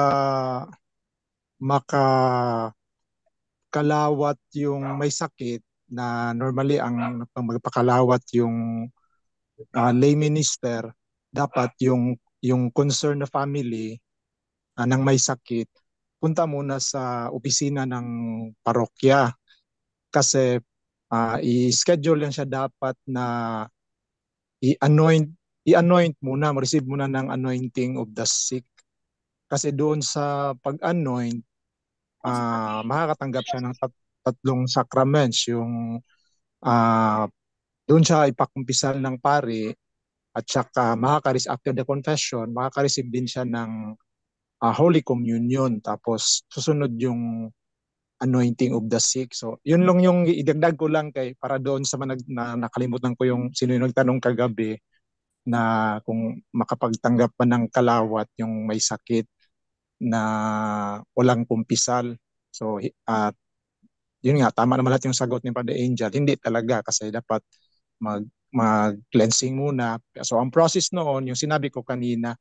makakalawat yung may sakit, na normally ang magpakalawat yung lay minister, dapat yung concerned na family ng may sakit punta muna sa opisina ng parokya, kasi i-schedule yan siya dapat na i-anoint muna, ma-receive muna ng anointing of the sick, kasi doon sa pag-anoint makakatanggap siya ng tatlong sacraments. Yung doon siya ipakumpisal ng pari, at saka after the confession, makaka-receive din siya ng Holy Communion, tapos susunod yung anointing of the sick. So yun lang yung idagdag ko lang para doon sa nakalimutan ko yung sino yung nagtanong kagabi na kung makapagtanggap pa ng kalawat yung may sakit na walang kumpisal. So yun nga, tama naman lahat yung sagot ni Father Angel. Hindi talaga, kasi dapat mag-cleansing muna. So ang process noon, yung sinabi ko kanina,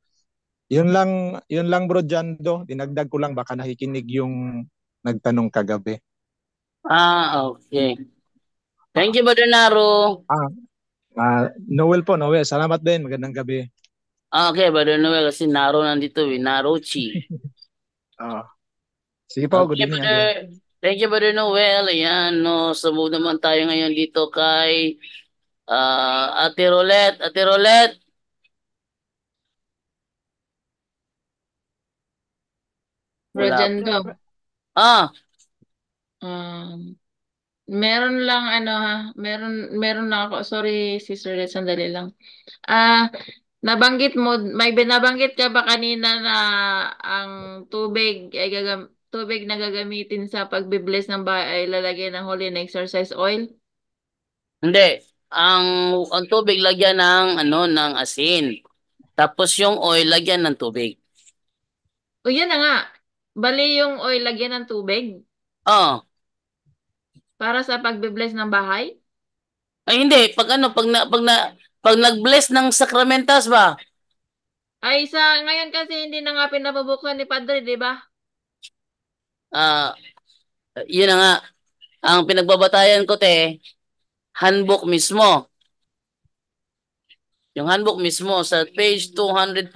yun lang bro Jando, dinagdag ko lang, baka nakikinig yung nagtanong kagabi. Okay. Thank you Brother Naro. Noel po, Noel. Salamat din. Magandang gabi. Okay, Brother Noel, kasi Naro nandito, Narochi. Sige po, Okay, good evening again. Thank you, Brother Noel. Ayan, no, so move naman tayo ngayon dito kay Ate Rolet. Ate Rolet. Bro Wala. Jando, meron lang meron lang ako. Sorry, Sister Red, sandali lang. Nabanggit mo, may binabanggit ka ba kanina na ang tubig na gagamitin sa pagbibless ng bahay ay lalagyan ng holy and exercise oil? Hindi. Ang tubig lagyan ng asin. Tapos yung oil lagyan ng tubig. O yan na nga. Bali yung oil lagyan ng tubig? Para sa pagbibless ng bahay? Ay hindi, pag nag-bless ng sacramentas ba? Ay ngayon kasi hindi na nga pinapabuksan ni Padre, di ba? Yun na nga. Ang pinagbabatayan ko handbook mismo. Yung handbook mismo sa page 242.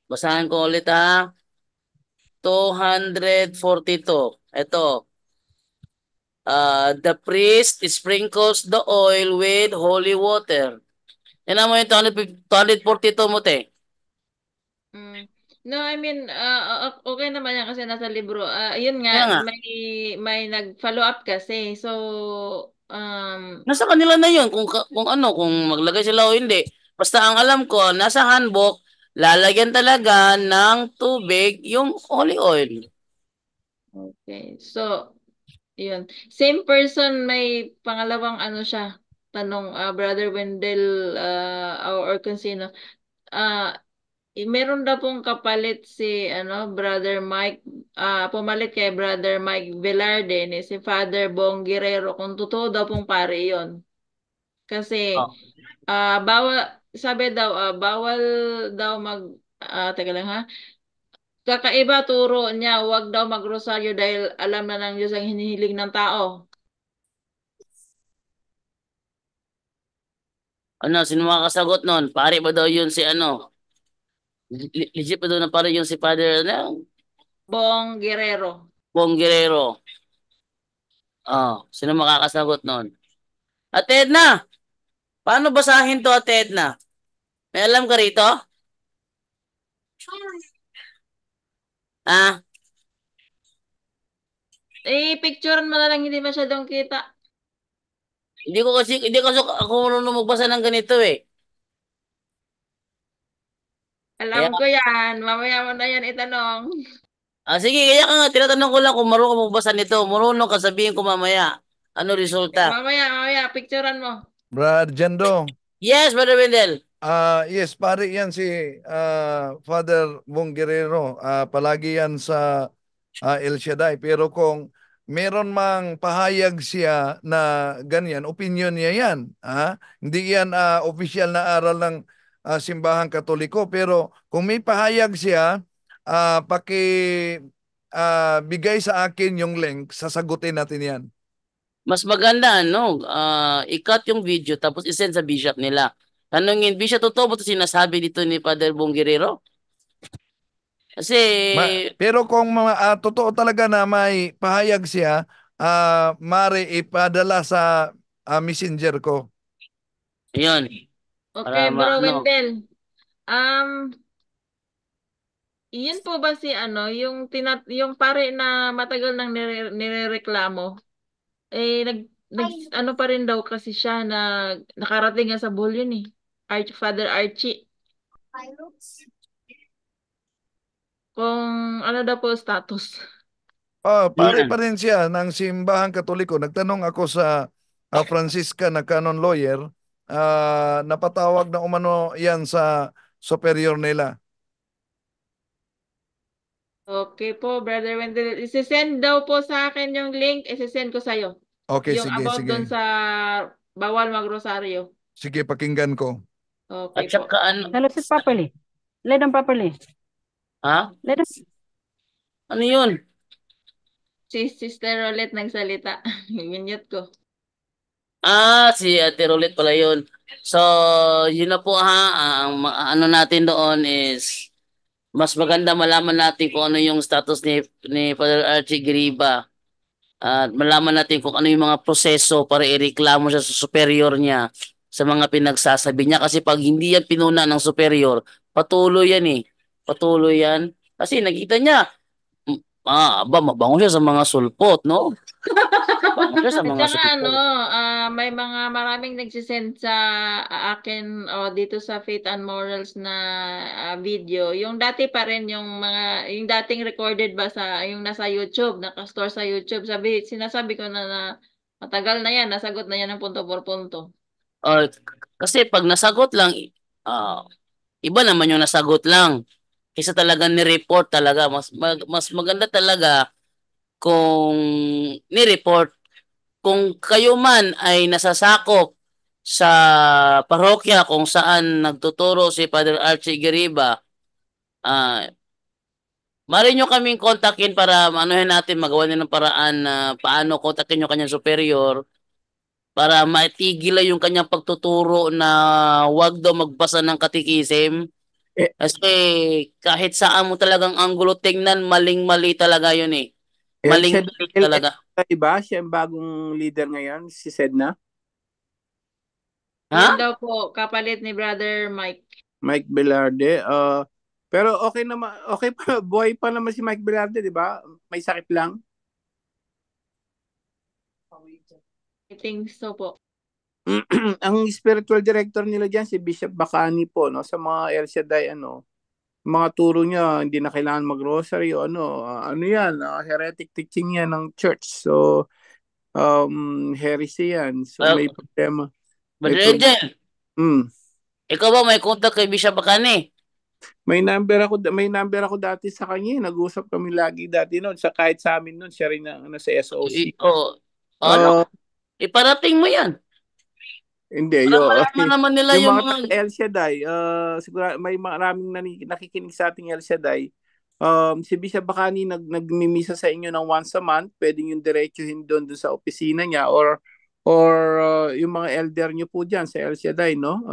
Basahan ko ulit 242. Ito. The priest sprinkles the oil with holy water. Yan mo yung 242 mo, No, I mean, okay naman yan kasi nasa libro. Yun nga, may nag-follow up kasi. So, nasa kanila na yun kung maglagay sila o hindi. Basta ang alam ko, nasa handbook, lalagyan talaga ng tubig yung holy oil. Okay. So, yun. Same person, may pangalawang siya. Tanong, Brother Wendell or kung sino. Meron daw pong kapalit si Brother Mike, pumalit kay Brother Mike Velarde ni si Father Bong Guerrero, kung totoo daw pong pare yon. Kasi sabi daw bawal daw teka lang kakaiba turo niya, wag daw magrosaryo dahil alam na ng Diyos ang hinihiling ng tao. Ano, sino makakasagot nun? Pare ba daw yun si ano? Legit ba daw na pare yun si Father ano? Bong Guerrero. Bong Guerrero. Oh, sino makakasagot nun? Ate Edna, paano basahin to, Ate Edna? May alam ka rito? Ah, Picturean mo na lang, hindi masyadong kita. hindi ko ako marunong magbasa ng ganito eh. Kaya, Alam ko yan. Mamaya mo na yan itanong. sige, kaya ka nga, tinatanong ko lang kung marunong ka magbasa nito. Marunong ka, sabihin ko mamaya. Ano resulta? Mamaya, picturean mo. Brad Jendo. Yes, Brother Wendell. Yes, pare yan si Father Bong Guerrero. Palagi yan sa El Shaddai. Pero kung meron mang pahayag siya na ganyan, opinion niya yan. Hindi yan official na aral ng simbahang Katoliko. Pero kung may pahayag siya, bigay sa akin yung link, sasagutin natin yan. Mas maganda, no? I-cut yung video tapos isend sa bishop nila. Tanungin, bishop, totoo ba ito sinasabi dito ni Father Bong Guerrero? Kasi, Pero kung totoo talaga na may pahayag siya, mare ipadala sa messenger ko. ayun. Okay, Para Bro ano, Wendell. Iyon po ba si ano, yung pare na matagal nang nirereklamo? Ano pa rin daw kasi siya na nakarating nga sa bullion eh. Father Archie. Kung ano daw po status. Pare pa rin siya ng simbahang Katoliko. Nagtanong ako sa Francisca na canon lawyer, napatawag na umano yan sa superior nila. Okay po, Brother Wendell. Isisend daw po sa akin yung link. Isisend ko sa'yo. Okay, Yung sige, about sige. doon sa bawal magrosaryo. Sige, pakinggan ko. Okay at po. saka ano, Now let's sit properly. Lay down properly. ha? Lay down. Ano yun? Si Sister Rolet nagsalita. Minute ko. Si Ate Rolet pala yun. So, yun na po ha. Ang ano natin doon is mas maganda malaman natin kung ano yung status ni Father Archie Griba. At malaman natin kung ano yung mga proseso para ireklamo siya sa superior niya sa mga pinagsasabi niya. Kasi pag hindi yan pinuna ng superior, patuloy yan eh. Patuloy yan. Kasi nakita niya, mabango siya sa mga sulpot, no? Mabango siya sa At mga saka ano, sulpot. may maraming nagsisend sa akin dito sa Faith and Morals na video. Yung dati pa rin yung dating recorded ba yung nasa YouTube, naka-store sa YouTube. Sinasabi ko na matagal na yan, nasagot na yan ng punto por punto. Kasi pag nasagot lang, iba naman yung nasagot lang. Kaysa talaga ni-report talaga. Mas maganda talaga kung ni-report. Kung kayo man ay nasasakop sa parokya kung saan nagtuturo si Father Archie Geriba, maaari nyo kaming kontakin para anuhin natin, magawa nyo ng paraan na paano kontakin yung kanyang superior para maitigil yung kanyang pagtuturo na wag daw magbasa ng katikisim. Kasi kahit saan mo talagang anggulo tingnan, maling-mali talaga yun eh. Maling-mali talaga. Diba? Siya ang bagong leader ngayon, si Sedna. Yun daw po, kapalit ni Brother Mike. Mike Velarde. Pero okay naman, okay pa, buhay pa naman si Mike Velarde, di ba? May sakit lang. I think so po. Ang spiritual director nila diyan si Bishop Bacani po, no, sa mga El Shaddai mga turo niya hindi na kailangan mag-rosary o ano yan, heretic teaching yan ng church. So heresy yan. So may problema. Brother Angel, ikaw ba may contact kay Bishop Bacani? May number ako dati sa kanya. Nag-usap kami lagi dati noon. Kahit sa amin noon, siya rin na sa SOC. Iparating mo yan. Hindi. Naman nila yung mga El Shaddai, siguro may maraming nakikinig sa ating El Shaddai. Si Bishop Bacani nagmimisa sa inyo ng once a month. Pwedeng yung diretsuhin doon sa opisina niya or or yung mga elder nyo po dyan sa El Shaddai, no?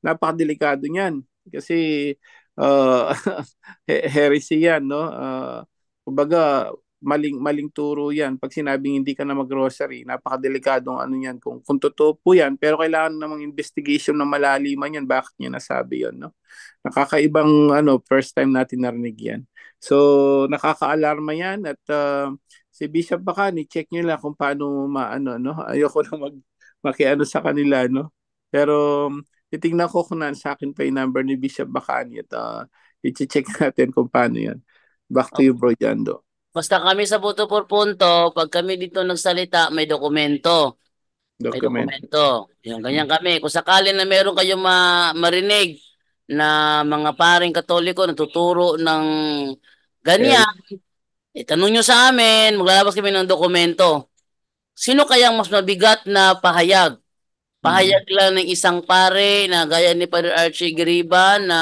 Napakadelikado niyan. Kasi heresy yan, no? Kumbaga, maling turo yan. Pag sinabing hindi ka na mag-grocery, napakadelikadong ano yan. Kung totoo po yan, pero kailangan namang investigation na malaliman yan. Bakit niya nasabi yan, no? Nakakaibang first time natin narinig yan. So, nakaka-alarma yan at si Bishop Bacani, check nyo lang kung paano maano, no? Ayoko na makiano sa kanila, no? Pero titingnan ko kung sa akin pa yung number ni Bishop Bacani at i-check natin kung paano yan. Back to you, Bro Jando. Basta kami sa Punto por Punto, pag kami dito nagsalita, may dokumento. May dokumento. Yung ganyan kami. Kung sakali na meron kayong marinig na mga paring Katoliko natuturo ng ganyan, itanong nyo sa amin, maglalabas kami ng dokumento. Sino kayang mas mabigat na pahayag? Pahayag lang ng isang pare na gaya ni Father Archie Gariba na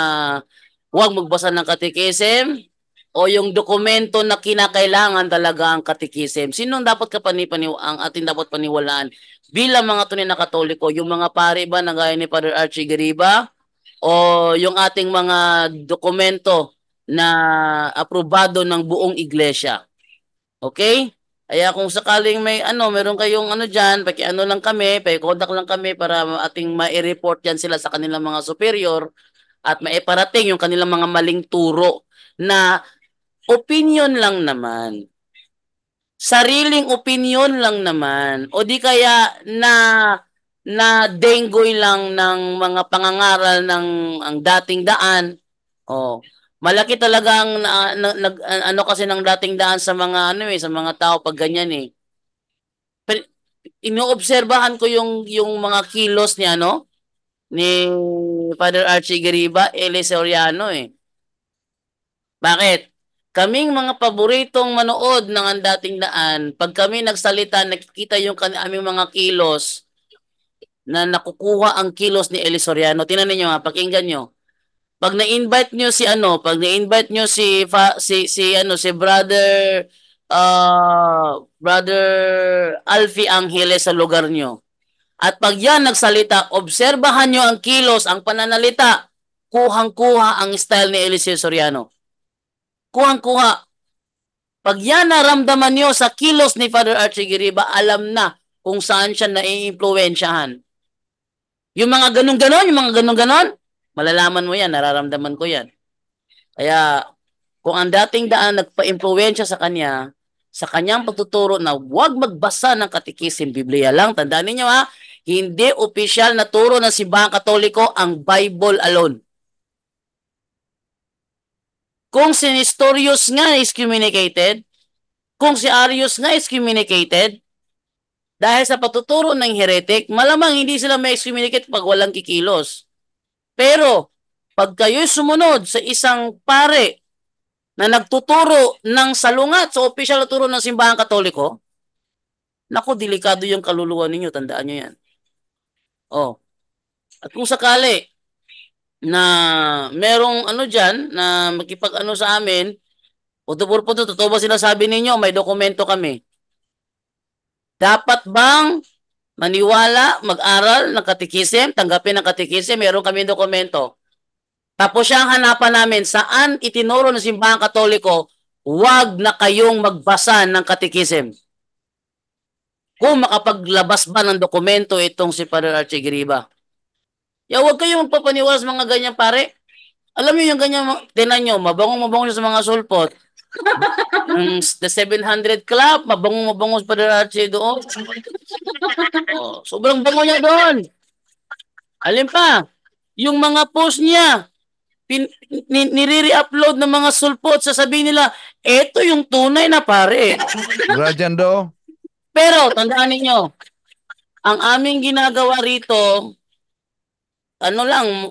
huwag magbasa ng katikisim o yung dokumento na kinakailangan talaga ang katikisim? Sino dapat ang ating dapat paniwalaan bilang mga tunay na Katoliko? Yung mga pare ba na gaya ni Father Archie Gariba o yung ating mga dokumento na aprobado ng buong iglesia? Okay? Kaya kung sakaling may meron kayong diyan, lang kami, paki-contact lang kami para ating ma-report yan sila sa kanilang mga superior at maiparating yung kanilang mga maling turo na opinion lang naman. Sariling opinion lang naman. O di kaya na denggoy lang ng mga pangangaral ng ang dating daan. Malaki talaga ang kasi ng dating daan sa mga sa mga tao pag ganyan eh. Pero inoobserbahan ko yung mga kilos niya ni Father Archie Gariba, Eli Soriano eh. Bakit? Kaming mga paboritong manood ng ang dating daan, pag kami nagsalita, nakikita yung aming mga kilos na nakukuha ang kilos ni Eli Soriano. Tingnan niyo pakinggan niyo. Pag na-invite nyo si Brother Alfie Angeles sa lugar nyo. At pag yan nagsalita, obserbahan nyo ang kilos, ang pananalita, kuhang-kuha ang style ni Eliseo Soriano. Kuhang-kuha. Pag yan naramdaman nyo sa kilos ni Father Archie Gariba, alam na kung saan siya nai-impluwensyahan. Yung mga ganun-ganon, malalaman mo yan, nararamdaman ko yan. Kaya, kung ang dating daan nagpa-impluwensya sa kanya, sa kanyang pagtuturo na huwag magbasa ng katikisim, Biblia lang, tandaan niyo hindi opisyal na turo ng Simbahang Katoliko ang Bible alone. Kung si Nestorius nga is communicated, kung si Arius nga is communicated, dahil sa pagtuturo ng heretic, malamang hindi sila ma-excommunicate pag walang kikilos. Pero, pag kayo'y sumunod sa isang pare na nagtuturo ng salungat sa opisyal na turo ng Simbahang Katoliko, naku, delikado yung kaluluwa ninyo, tandaan nyo yan. At kung sakali na merong dyan na makipag sa amin, totoo ba sinasabi ninyo, may dokumento kami? Dapat bang maniwala, mag-aral ng katikisim, tanggapin ng katikisim, meron kami dokumento. Tapos siyang hanapan namin saan itinuro ng Simbahang Katoliko, huwag na kayong magbasa ng katikisim. Kung makapaglabas ba ng dokumento itong si Father Archie Gariba. Huwag kayong magpapaniwala sa mga ganyan pare. Alam niyo yung ganyan, tinan nyo, mabangong siya sa mga sulpot. The 700 Club, mabangong si Father Archie doon. Sobrang bango niya doon. Alin pa, yung mga post niya, nire-upload ng mga sulpot, sasabihin nila, eto yung tunay na pare. Rajando. Pero, tandaan ninyo, ang aming ginagawa rito,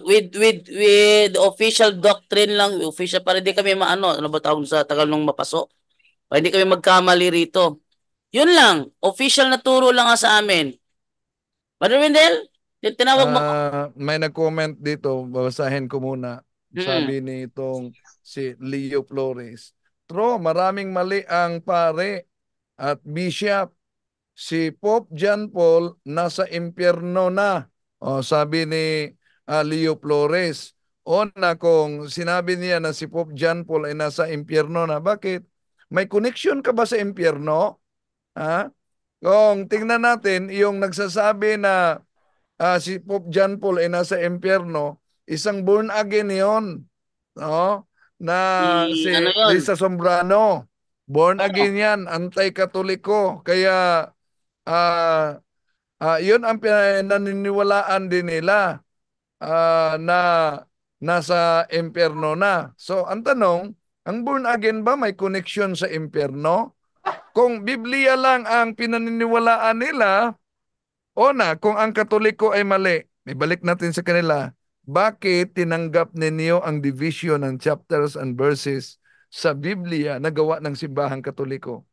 with official doctrine lang, official para hindi kami ano ba tawag sa tagal nung mapaso? Para hindi kami magkamali rito. Yun lang, official na turo lang sa amin. Brother Wendell, tinawag mo. May nag-comment dito, babasahin ko muna. Sabi ni itong si Leo Flores. Maraming mali ang pare at bishop. si Pope John Paul nasa impyerno na. O, sabi ni Leo Flores. O na kung sinabi niya na si Pope John Paul ay nasa impyerno na, bakit? May connection ka ba sa impyerno? Ha? Kung tingnan natin, yung nagsasabi na si Pope John Paul ay nasa impyerno, isang born again yon, no? Na si Ano yun? Risa Sombrano. Born Oo. again yan, anti-katoliko. Kaya yun ang naniniwalaan din nila na nasa impyerno na. So ang tanong, ang born again ba may connection sa impyerno? Kung Biblia lang ang pinaniniwalaan nila, o na, kung ang Katoliko ay mali, ibalik natin sa kanila, bakit tinanggap ninyo ang division ng chapters and verses sa Biblia na gawa ng simbahang Katoliko?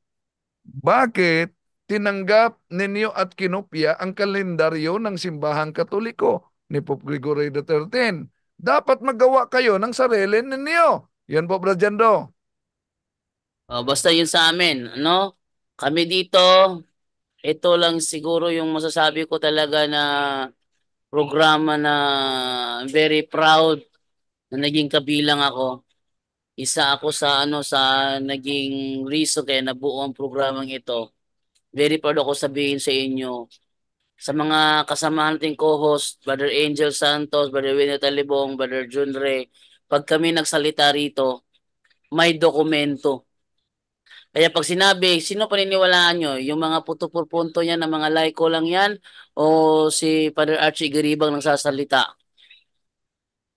Bakit tinanggap ninyo at kinopya ang kalendaryo ng simbahang Katoliko ni Pope Gregory XIII? Dapat magawa kayo ng sarili ninyo. Yan po, Brad Jando. Basta yun sa amin, ano? Kami dito, ito lang siguro yung masasabi ko talaga na programa na very proud na naging kabilang ako. Isa ako sa naging reason kaya nabuo ang programang ito. Very proud ako sabihin sa inyo. Sa mga kasamahan nating co-host, Brother Angel Santos, Brother Winnie Talibong, Brother Junre, pag kami nagsalita rito, may dokumento. Kaya pag sinabi, sino paniniwalaan nyo? Yung mga puto-punto niya na mga laiko lang yan o si Father Archie Garibang nagsasalita?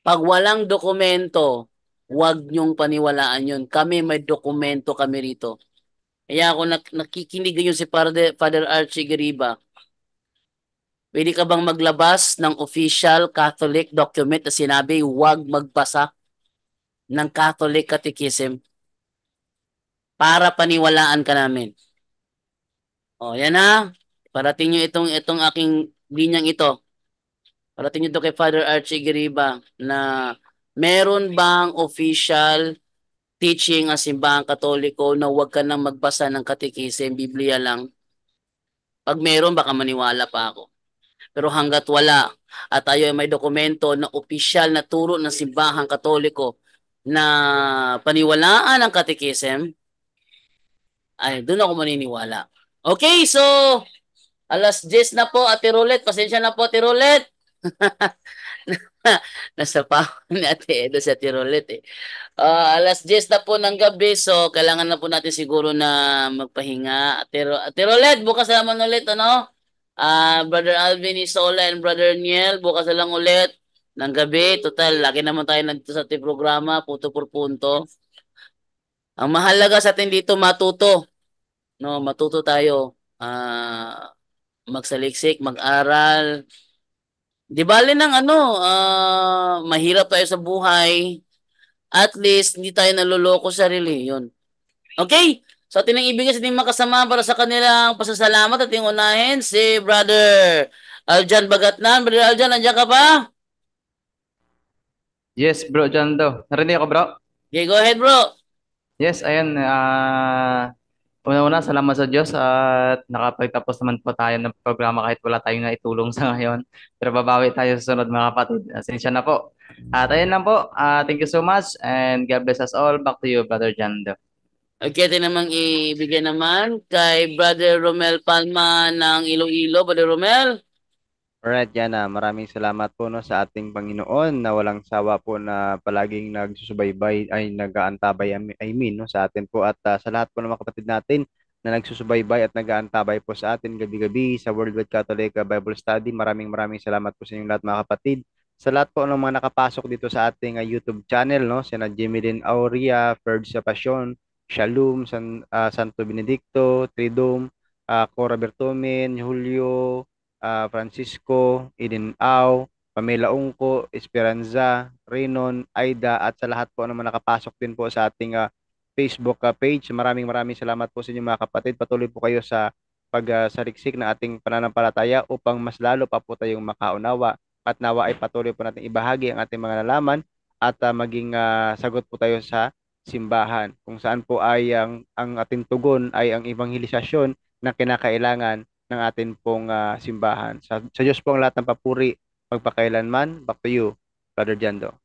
Pag walang dokumento, huwag nyong paniwalaan yun. Kami may dokumento kami rito. Kaya ako nakikinig yun si Father Archie Gariba. Pwede ka bang maglabas ng official Catholic document na sinabi huwag magbasa ng Catholic Catechism para paniwalaan ka namin? O, yan na. Parating nyo itong aking linyang ito. Parating nyo ito kay Father Archie Gariba na meron bang official teaching ang simbahang Katoliko na huwag ka nang magbasa ng Catechism, Biblia lang? Pag meron, baka maniwala pa ako. Pero hanggat wala at tayo ay may dokumento na opisyal na turo ng simbahang Katoliko na paniwalaan ang Catechism, ay doon ako maniniwala. Okay, so alas 10 na po, Ate Rolet. Pasensya na po, Ate Rolet. Nasa pa ni Ate Edo si Ate Rolet eh. Alas 10 na po ng gabi, so kailangan na po natin siguro na magpahinga. Ate Rolet, bukas naman ulit, ano? Brother Alvin Isola and Brother Niel, bukas na lang ulit ng gabi. Total, lagi naman tayo nandito sa ating programa, punto por punto. Ang mahalaga sa atin dito, matuto. No, matuto tayo. Magsaliksik, mag-aral. Di bale ng mahirap tayo sa buhay. At least, hindi tayo naluloko sa reliyon. Okay? So, atin ang ibigay sa ating makasama para sa kanilang pasasalamat at ating unahin si Brother Aljan Bagatnan. Brother Aljan, nandiyan ka pa? Yes, bro, Jando. Narinig ako, bro? Okay, go ahead, bro. Yes, ayun. Una-una, salamat sa Diyos at nakapagtapos naman po tayo ng programa kahit wala tayong naitulong sa ngayon. Pero babawi tayo sa sunod, mga kapatid. Asensya na po. At ayun lang po. Thank you so much and God bless us all. Back to you, Brother Jando. Okay, ito namang ibigay naman kay Brother Romel Palma ng Iloilo. Brother Romel. Alright, Jana, maraming salamat po no, sa ating Panginoon na walang sawa po na palaging nagsusubaybay ay nag-aantabay no, sa atin po at sa lahat po ng mga kapatid natin na nagsusubaybay at nag-aantabay po sa atin gabi-gabi sa Worldwide Catholic Bible Study. Maraming salamat po sa inyong lahat mga kapatid. Sa lahat po ng mga nakapasok dito sa ating YouTube channel, no, sina Jimmy Lynn Aurea, Ferg sa Passion, Shalom, Santo Benedicto, Tridom, Cora Bertomen, Julio, Francisco, Eden Au, Pamela Ungco, Esperanza, Renon, Aida at sa lahat po naman nakapasok din po sa ating Facebook page. Maraming salamat po sa inyo mga kapatid. Patuloy po kayo sa pagsaliksik ng ating pananampalataya upang mas lalo pa po tayong makaunawa at nawa ay patuloy po natin ibahagi ang ating mga nalaman at maging sagot po tayo sa simbahan kung saan po ay ang ating tugon ay ang ebanghelisasyon na kinakailangan ng atin pong simbahan. Sa Diyos po ang lahat ng papuri, magpakailanman. Back to you, Brother Jando.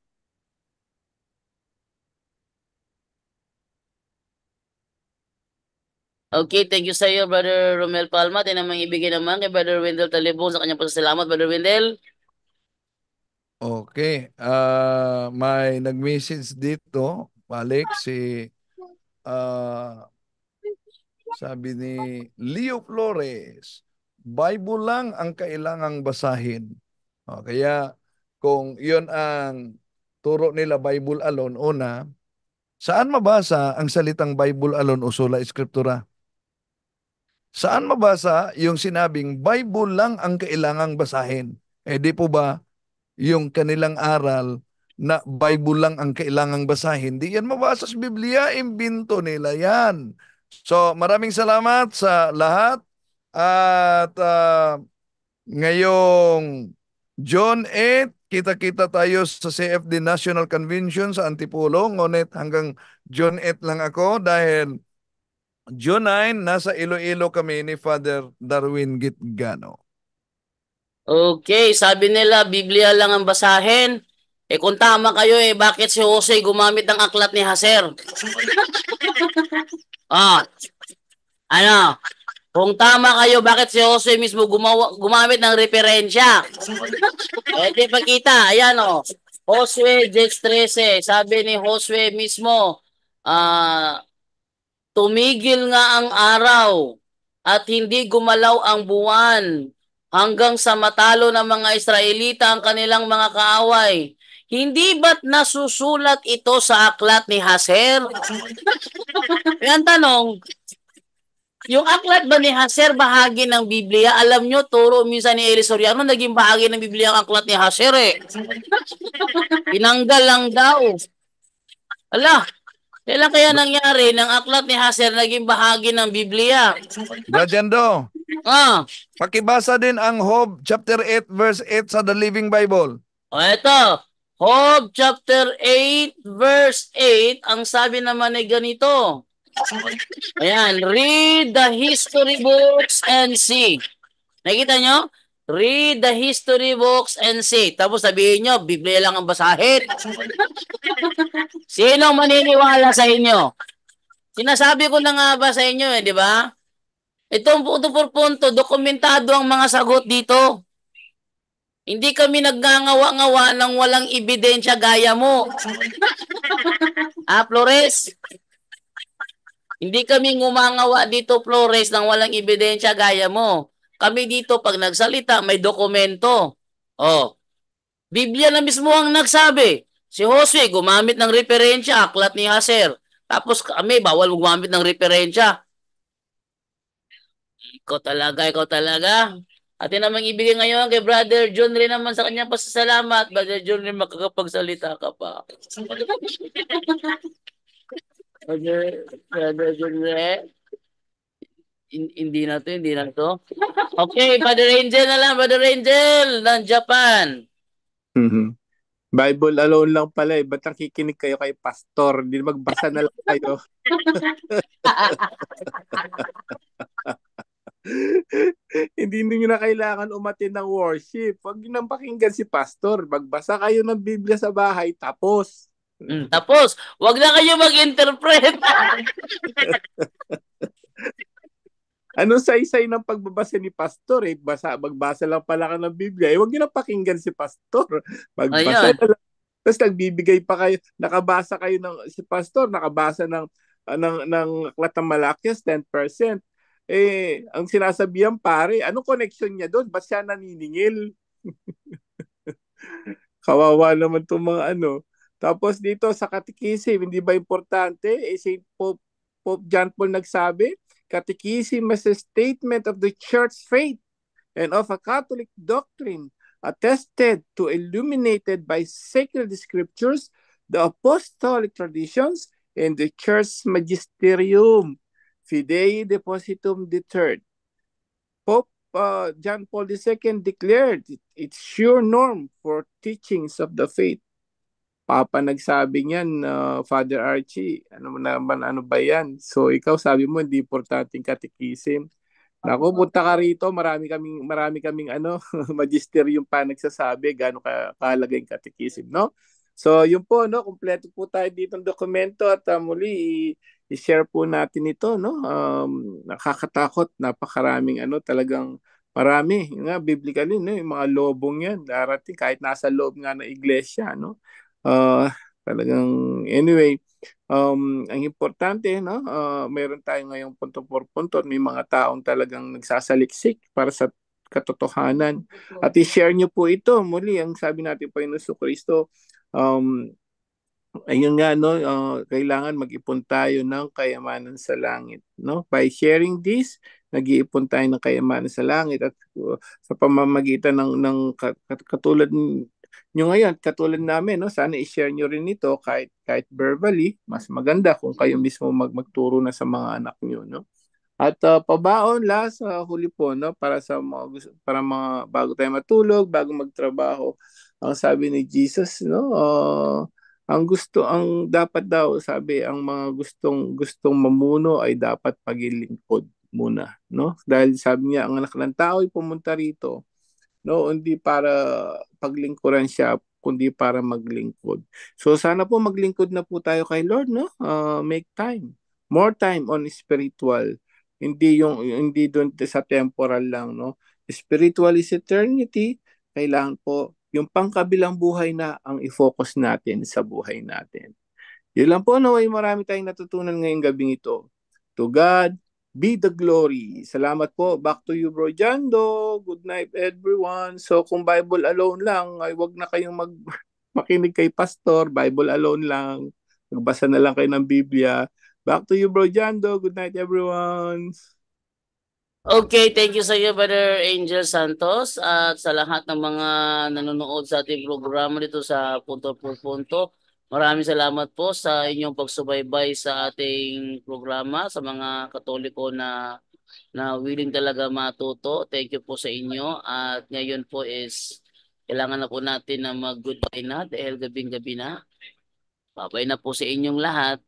Okay, thank you sa iyo, Brother Romel Palma. Din namang ibigay naman kay Brother Wendell Talibong sa kanyang pasasalamat, Brother Wendell. Okay. May nag-message dito, balik si sabi ni Leo Flores, Bible lang ang kailangang basahin. Kaya kung yun ang turo nila, Bible alone, una, saan mabasa ang salitang Bible alone o sola scriptura? Saan mabasa yung sinabing Bible lang ang kailangang basahin? Di po ba yung kanilang aral na Bible lang ang kailangang basahin? Di yan mabasa sa Biblia, imbento nila yan. So maraming salamat sa lahat at ngayong June 8, kita-kita tayo sa CFD National Convention sa Antipolo. Ngunit hanggang June 8 lang ako dahil June 9, nasa Iloilo kami ni Father Darwin Gitgano. Okay, sabi nila, Biblia lang ang basahin. Kung tama kayo, bakit si Jose gumamit ng aklat ni Haser? Kung tama kayo, bakit si Jose mismo gumamit ng referensya? Di pakita, ayan Josue 10:13, sabi ni Josue mismo, tumigil nga ang araw at hindi gumalaw ang buwan hanggang sa matalo ng mga Israelita ang kanilang mga kaaway. Hindi ba't nasusulat ito sa aklat ni Haser? Yan tanong, yung aklat ba ni Haser bahagi ng Biblia? Alam nyo, turo minsan ni Eli Soriano, naging bahagi ng Biblia ang aklat ni Haser Tinanggal lang daw. Kailan kaya nangyari ng aklat ni Haser naging bahagi ng Biblia? Brajando, pakibasa din ang Job chapter 8 verse 8 sa The Living Bible. Ito, Job chapter 8 verse 8, ang sabi naman ay ganito. Ayan, read the history books and see. Nakita nyo? Read the history books and see. Tapos sabihin nyo, Biblia lang ang basahin. Sino maniniwala sa inyo? Sinasabi ko na nga ba sa inyo di ba? Itong punto por punto, dokumentado ang mga sagot dito. Hindi kami nagngangawa-ngawa ng walang ebidensya gaya mo. Flores? Hindi kami ngumangawa dito, Flores, ng walang ebidensya gaya mo. Kami dito, pag nagsalita, may dokumento. Biblia na mismo ang nagsabi. Si Jose, gumamit ng referensya, aklat ni Haser. Tapos kami, bawal gumamit ng referensya. Ikaw talaga. Atin namang ibigay ngayon kay Brother John rin naman sa kanyang pasasalamat. Brother John rin, makakapagsalita ka pa. Brother John rin. Hindi na to. Okay, Brother Angel na lang. Brother Angel ng Japan. Bible alone lang pala Ba't nakikinig kayo kay pastor? Hindi magbasa na lang kayo. Hindi niyo na kailangan umattend ng worship. Huwag niyo nang pakinggan si pastor. Magbasa kayo ng Biblia sa bahay, tapos. Tapos, huwag na kayo mag-interpret. Anong saysay ng pagbabasa ni pastor? Magbasa lang pala ka ng Biblia. Huwag niyo na pakinggan si pastor. Magbasa na lang. Tapos nagbibigay pa kayo, nakabasa kayo si pastor, nakabasa ng aklat ng Malakias, 10%. Ang sinasabihan pare, anong connection niya doon? Ba't siya naniningil? Kawawa naman itong mga Tapos dito sa Catechism, hindi ba importante? St. Pope John Paul nagsabi, Catechism is a statement of the church faith and of a Catholic doctrine attested to, illuminated by sacred scriptures, the apostolic traditions, and the church magisterium. Fidei Depositum III. Pope John Paul II declared its sure norm for teachings of the faith. Papa nagsabi niyan, Father Archie, ano ba yan? So ikaw sabi mo, hindi importanteng catechism. Naku, punta ka rito, marami kaming ano, magisterium pa nagsasabi gaano kahalaga yung katikisim, no? So, yun po, no, kumpleto po tayo dito ng dokumento at muli i-share po natin ito, no? Nakakatakot, napakaraming ano, talagang marami. Yung nga, biblically, no, yung mga lobong yan, darating kahit nasa loob nga ng iglesia, no? Talagang, anyway, ang importante, no, meron tayo ngayong punto por punto. May mga taong talagang nagsasaliksik para sa katotohanan. At i-share nyo po ito. Muli, ang sabi natin po yung Kristo, ayun nga, no, kailangan mag-ipon tayo ng kayamanan sa langit. No? By sharing this, nag-iipon tayo ng kayamanan sa langit at sa pamamagitan ng katulad nyo ngayon, katulad namin, no, sana i-share nyo rin ito kahit verbally, mas maganda kung kayo mismo magturo na sa mga anak nyo, no? At pabaon last huli po, no, para para mga bago tayo matulog, bago magtrabaho, ang sabi ni Jesus, no, ang dapat daw, sabi, ang mga gustong mamuno ay dapat paglilingkod muna, no? Dahil sabi niya, ang anak ng tao ay pumunta rito, no, hindi para paglingkuran siya, kundi para maglingkod. So sana po maglingkod na po tayo kay Lord, no? Make time. More time on spiritual. Hindi doon sa temporal lang, no? Spiritual is eternity. Kailangan po yung pangkabilang buhay na ang i-focus natin sa buhay natin. Yun lang po, no? Ay marami tayong natutunan ngayong gabing ito. To God be the glory. Salamat po. Back to you, Bro Jando. Good night, everyone. So, kung Bible alone lang, ay wag na kayong makinig kay Pastor. Bible alone lang. Magbasa na lang kayo ng Biblia. Back to you, Bro Jando. Good night, everyone. Okay, thank you sa iyo, Brother Angel Santos, at sa lahat ng mga nanonood sa ating programa dito sa Punto por Punto. Maraming salamat po sa inyong pagsubaybay sa ating programa, sa mga Katoliko na willing talaga matuto. Thank you po sa inyo. At ngayon po is kailangan na po natin na mag-goodbye na dahil gabing-gabi na. Babay na po sa inyong lahat.